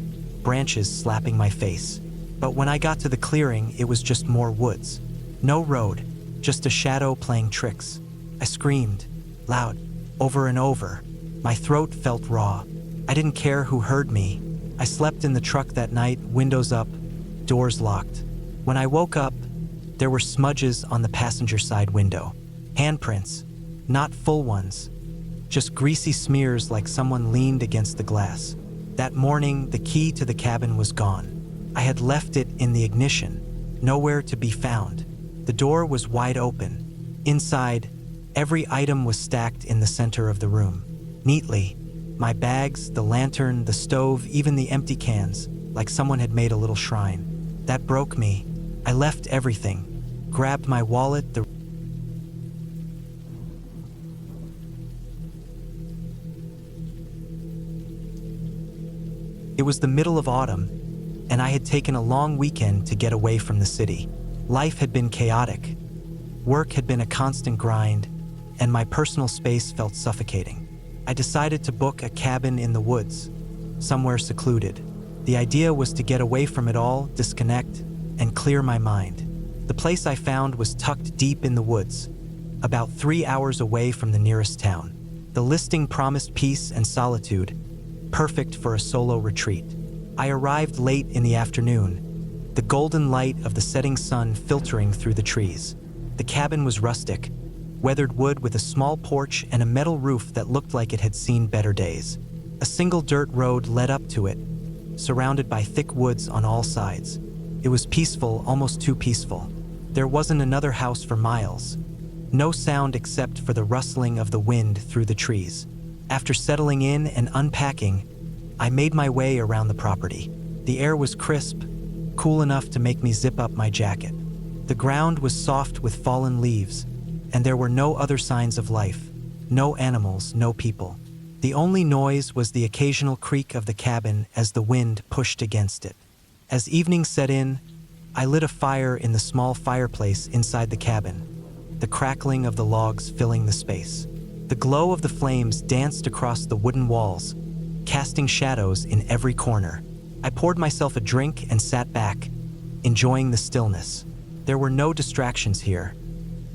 branches slapping my face. But when I got to the clearing, it was just more woods. No road, just a shadow playing tricks. I screamed, loud, over and over. My throat felt raw. I didn't care who heard me. I slept in the truck that night, windows up, doors locked. When I woke up, there were smudges on the passenger side window. Handprints, not full ones, just greasy smears like someone leaned against the glass. That morning, the key to the cabin was gone. I had left it in the ignition, nowhere to be found. The door was wide open. Inside, every item was stacked in the center of the room, neatly. My bags, the lantern, the stove, even the empty cans, like someone had made a little shrine. That broke me. I left everything, grabbed my wallet, It was the middle of autumn, and I had taken a long weekend to get away from the city. Life had been chaotic. Work had been a constant grind, and my personal space felt suffocating. I decided to book a cabin in the woods, somewhere secluded. The idea was to get away from it all, disconnect, and clear my mind. The place I found was tucked deep in the woods, about 3 hours away from the nearest town. The listing promised peace and solitude, perfect for a solo retreat. I arrived late in the afternoon, the golden light of the setting sun filtering through the trees. The cabin was rustic, weathered wood with a small porch and a metal roof that looked like it had seen better days. A single dirt road led up to it, surrounded by thick woods on all sides. It was peaceful, almost too peaceful. There wasn't another house for miles. No sound except for the rustling of the wind through the trees. After settling in and unpacking, I made my way around the property. The air was crisp, cool enough to make me zip up my jacket. The ground was soft with fallen leaves, and there were no other signs of life. No animals, no people. The only noise was the occasional creak of the cabin as the wind pushed against it. As evening set in, I lit a fire in the small fireplace inside the cabin, the crackling of the logs filling the space. The glow of the flames danced across the wooden walls, casting shadows in every corner. I poured myself a drink and sat back, enjoying the stillness. There were no distractions here.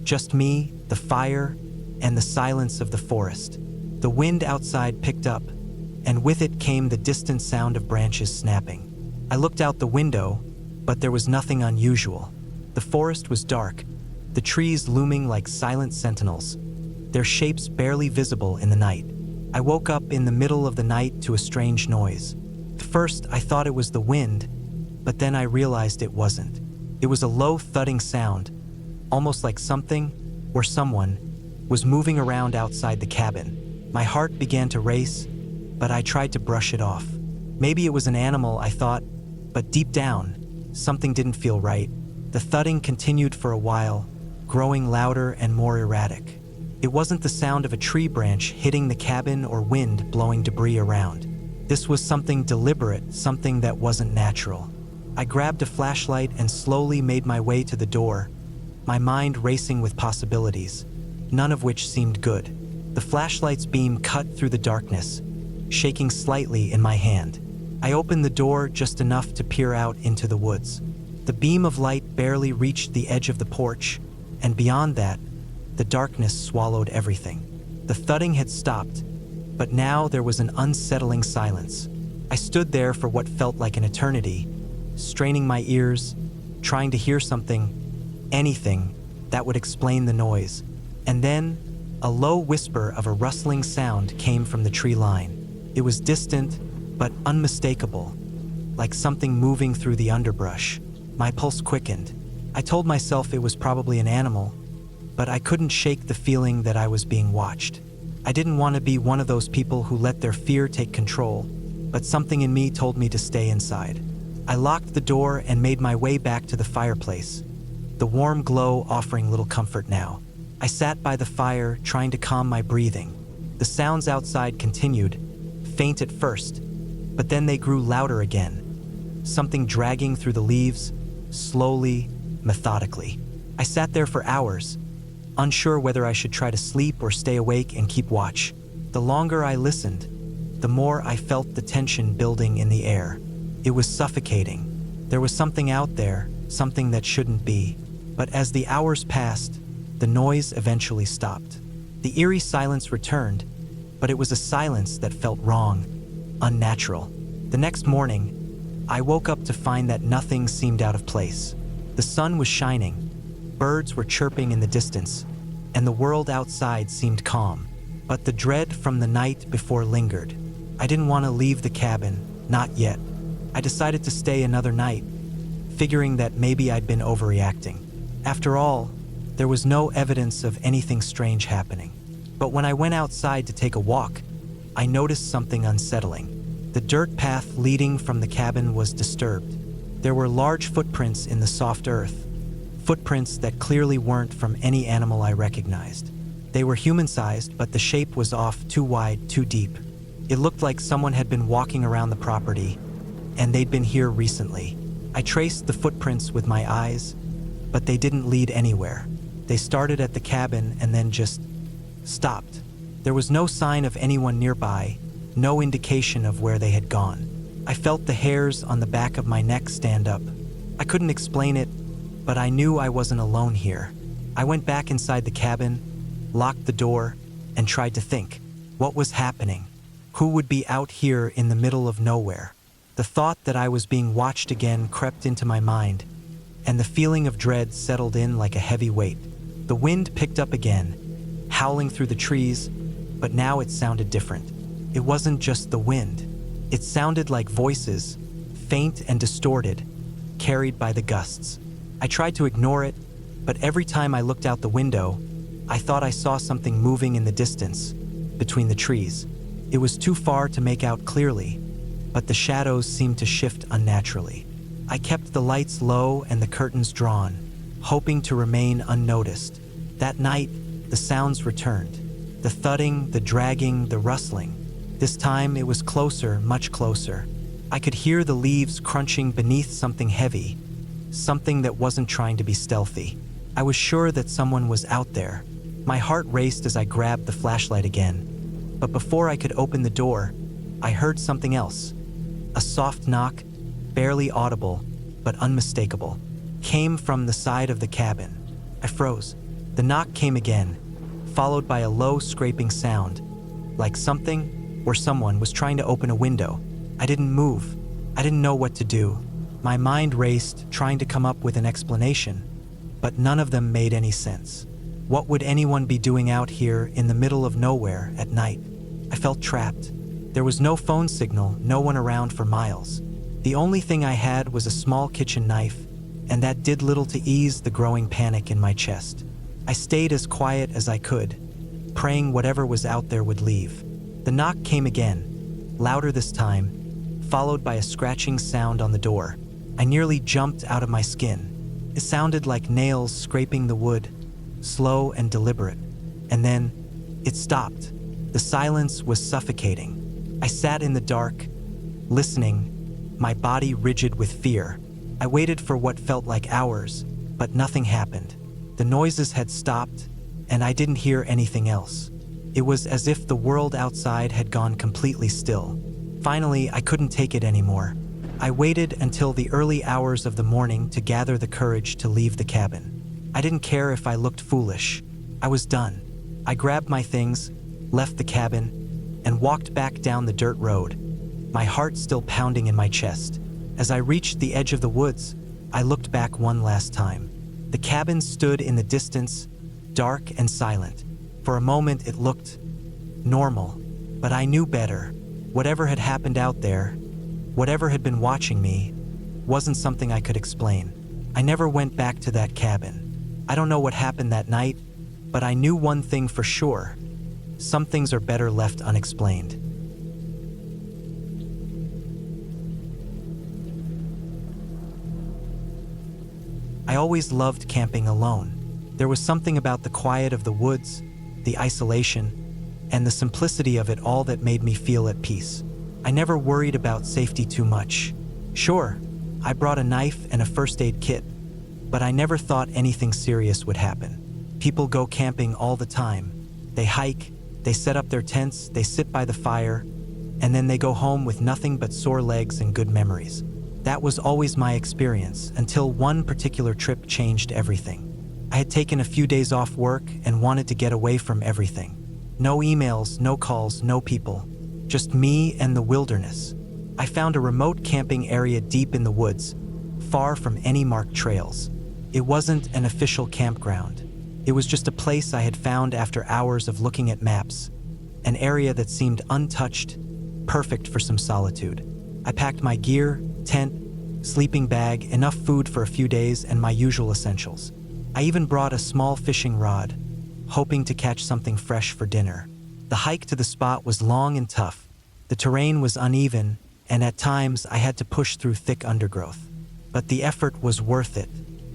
Just me, the fire, and the silence of the forest. The wind outside picked up, and with it came the distant sound of branches snapping. I looked out the window, but there was nothing unusual. The forest was dark, the trees looming like silent sentinels, their shapes barely visible in the night. I woke up in the middle of the night to a strange noise. At first, I thought it was the wind, but then I realized it wasn't. It was a low thudding sound, almost like something, or someone, was moving around outside the cabin. My heart began to race, but I tried to brush it off. Maybe it was an animal, I thought, but deep down, something didn't feel right. The thudding continued for a while, growing louder and more erratic. It wasn't the sound of a tree branch hitting the cabin or wind blowing debris around. This was something deliberate, something that wasn't natural. I grabbed a flashlight and slowly made my way to the door, my mind racing with possibilities, none of which seemed good. The flashlight's beam cut through the darkness, shaking slightly in my hand. I opened the door just enough to peer out into the woods. The beam of light barely reached the edge of the porch, and beyond that, the darkness swallowed everything. The thudding had stopped, but now there was an unsettling silence. I stood there for what felt like an eternity, straining my ears, trying to hear something, anything, that would explain the noise. And then, a low whisper of a rustling sound came from the tree line. It was distant, but unmistakable, like something moving through the underbrush. My pulse quickened. I told myself it was probably an animal, but I couldn't shake the feeling that I was being watched. I didn't want to be one of those people who let their fear take control, but something in me told me to stay inside. I locked the door and made my way back to the fireplace, the warm glow offering little comfort now. I sat by the fire, trying to calm my breathing. The sounds outside continued, faint at first, but then they grew louder again. Something dragging through the leaves, slowly, methodically. I sat there for hours, unsure whether I should try to sleep or stay awake and keep watch. The longer I listened, the more I felt the tension building in the air. It was suffocating. There was something out there, something that shouldn't be. But as the hours passed, the noise eventually stopped. The eerie silence returned, but it was a silence that felt wrong, unnatural. The next morning, I woke up to find that nothing seemed out of place. The sun was shining, birds were chirping in the distance, and the world outside seemed calm. But the dread from the night before lingered. I didn't want to leave the cabin, not yet. I decided to stay another night, figuring that maybe I'd been overreacting. After all, there was no evidence of anything strange happening. But when I went outside to take a walk, I noticed something unsettling. The dirt path leading from the cabin was disturbed. There were large footprints in the soft earth, footprints that clearly weren't from any animal I recognized. They were human-sized, but the shape was off, too wide, too deep. It looked like someone had been walking around the property, and they'd been here recently. I traced the footprints with my eyes, but they didn't lead anywhere. They started at the cabin and then just stopped. There was no sign of anyone nearby, no indication of where they had gone. I felt the hairs on the back of my neck stand up. I couldn't explain it, but I knew I wasn't alone here. I went back inside the cabin, locked the door, and tried to think. What was happening? Who would be out here in the middle of nowhere? The thought that I was being watched again crept into my mind, and the feeling of dread settled in like a heavy weight. The wind picked up again, howling through the trees, but now it sounded different. It wasn't just the wind. It sounded like voices, faint and distorted, carried by the gusts. I tried to ignore it, but every time I looked out the window, I thought I saw something moving in the distance, between the trees. It was too far to make out clearly, but the shadows seemed to shift unnaturally. I kept the lights low and the curtains drawn, hoping to remain unnoticed. That night, the sounds returned. The thudding, the dragging, the rustling. This time it was closer, much closer. I could hear the leaves crunching beneath something heavy, something that wasn't trying to be stealthy. I was sure that someone was out there. My heart raced as I grabbed the flashlight again. But before I could open the door, I heard something else. A soft knock, barely audible, but unmistakable, came from the side of the cabin. I froze. The knock came again, followed by a low scraping sound, like something or someone was trying to open a window. I didn't move. I didn't know what to do. My mind raced, trying to come up with an explanation, but none of them made any sense. What would anyone be doing out here in the middle of nowhere at night? I felt trapped. There was no phone signal, no one around for miles. The only thing I had was a small kitchen knife, and that did little to ease the growing panic in my chest. I stayed as quiet as I could, praying whatever was out there would leave. The knock came again, louder this time, followed by a scratching sound on the door. I nearly jumped out of my skin. It sounded like nails scraping the wood, slow and deliberate. And then, it stopped. The silence was suffocating. I sat in the dark, listening, my body rigid with fear. I waited for what felt like hours, but nothing happened. The noises had stopped, and I didn't hear anything else. It was as if the world outside had gone completely still. Finally, I couldn't take it anymore. I waited until the early hours of the morning to gather the courage to leave the cabin. I didn't care if I looked foolish. I was done. I grabbed my things, left the cabin, and walked back down the dirt road, my heart still pounding in my chest. As I reached the edge of the woods, I looked back one last time. The cabin stood in the distance, dark and silent. For a moment it looked normal, but I knew better. Whatever had happened out there, whatever had been watching me, wasn't something I could explain. I never went back to that cabin. I don't know what happened that night, but I knew one thing for sure. Some things are better left unexplained. I always loved camping alone. There was something about the quiet of the woods, the isolation, and the simplicity of it all that made me feel at peace. I never worried about safety too much. Sure, I brought a knife and a first aid kit, but I never thought anything serious would happen. People go camping all the time. They hike, they set up their tents, they sit by the fire, and then they go home with nothing but sore legs and good memories. That was always my experience until one particular trip changed everything. I had taken a few days off work and wanted to get away from everything. No emails, no calls, no people. Just me and the wilderness. I found a remote camping area deep in the woods, far from any marked trails. It wasn't an official campground. It was just a place I had found after hours of looking at maps. An area that seemed untouched, perfect for some solitude. I packed my gear, tent, sleeping bag, enough food for a few days, and my usual essentials. I even brought a small fishing rod, hoping to catch something fresh for dinner. The hike to the spot was long and tough. The terrain was uneven, and at times I had to push through thick undergrowth. But the effort was worth it.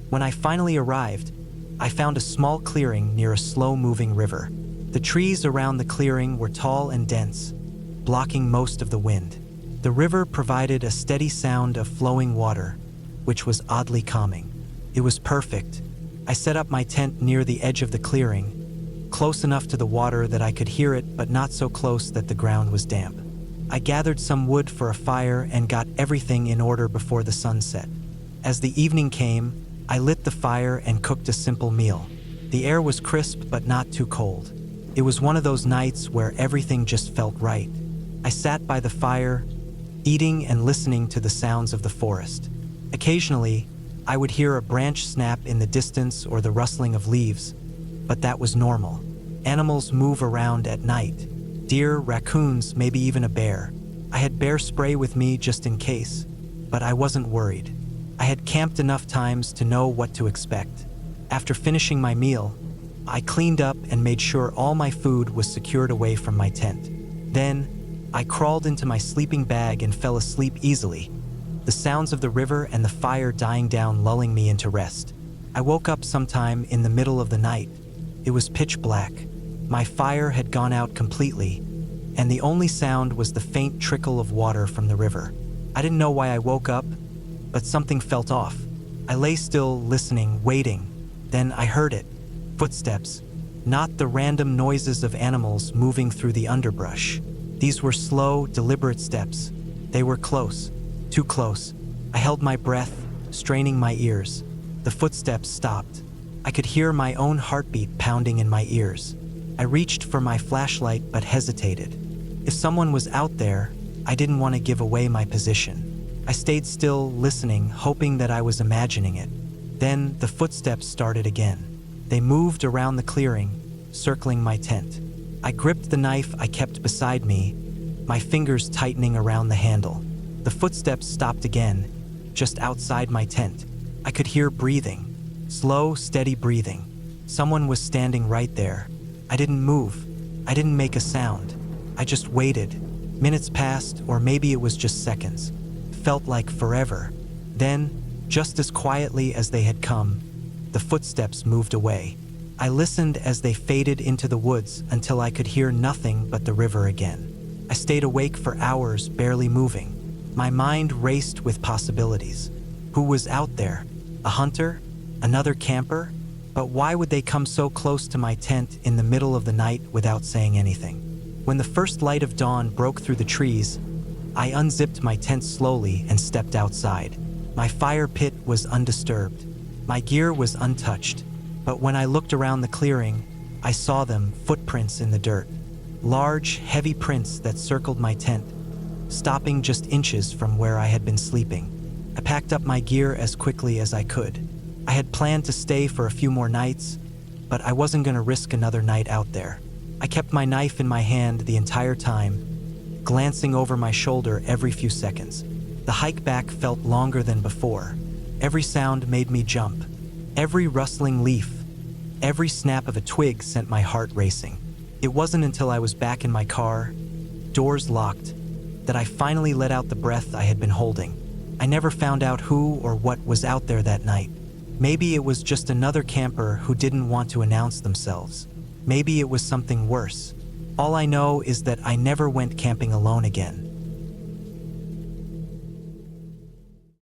When I finally arrived, I found a small clearing near a slow-moving river. The trees around the clearing were tall and dense, blocking most of the wind. The river provided a steady sound of flowing water, which was oddly calming. It was perfect. I set up my tent near the edge of the clearing, close enough to the water that I could hear it, but not so close that the ground was damp. I gathered some wood for a fire and got everything in order before the sun set. As the evening came, I lit the fire and cooked a simple meal. The air was crisp but not too cold. It was one of those nights where everything just felt right. I sat by the fire, eating and listening to the sounds of the forest. Occasionally, I would hear a branch snap in the distance or the rustling of leaves, but that was normal. Animals move around at night. Deer, raccoons, maybe even a bear. I had bear spray with me just in case, but I wasn't worried. I had camped enough times to know what to expect. After finishing my meal, I cleaned up and made sure all my food was secured away from my tent. Then, I crawled into my sleeping bag and fell asleep easily, the sounds of the river and the fire dying down lulling me into rest. I woke up sometime in the middle of the night. It was pitch black. My fire had gone out completely, and the only sound was the faint trickle of water from the river. I didn't know why I woke up, but something felt off. I lay still, listening, waiting. Then I heard it. Footsteps. Not the random noises of animals moving through the underbrush. These were slow, deliberate steps. They were close. Too close. I held my breath, straining my ears. The footsteps stopped. I could hear my own heartbeat pounding in my ears. I reached for my flashlight but hesitated. If someone was out there, I didn't want to give away my position. I stayed still, listening, hoping that I was imagining it. Then the footsteps started again. They moved around the clearing, circling my tent. I gripped the knife I kept beside me, my fingers tightening around the handle. The footsteps stopped again, just outside my tent. I could hear breathing, slow, steady breathing. Someone was standing right there. I didn't move. I didn't make a sound. I just waited. Minutes passed, or maybe it was just seconds. Felt like forever. Then, just as quietly as they had come, the footsteps moved away. I listened as they faded into the woods until I could hear nothing but the river again. I stayed awake for hours, barely moving. My mind raced with possibilities. Who was out there? A hunter? Another camper? But why would they come so close to my tent in the middle of the night without saying anything? When the first light of dawn broke through the trees, I unzipped my tent slowly and stepped outside. My fire pit was undisturbed. My gear was untouched. But when I looked around the clearing, I saw them, footprints in the dirt. Large, heavy prints that circled my tent, stopping just inches from where I had been sleeping. I packed up my gear as quickly as I could. I had planned to stay for a few more nights, but I wasn't going to risk another night out there. I kept my knife in my hand the entire time, glancing over my shoulder every few seconds. The hike back felt longer than before. Every sound made me jump. Every rustling leaf, every snap of a twig sent my heart racing. It wasn't until I was back in my car, doors locked, that I finally let out the breath I had been holding. I never found out who or what was out there that night. Maybe it was just another camper who didn't want to announce themselves. Maybe it was something worse. All I know is that I never went camping alone again.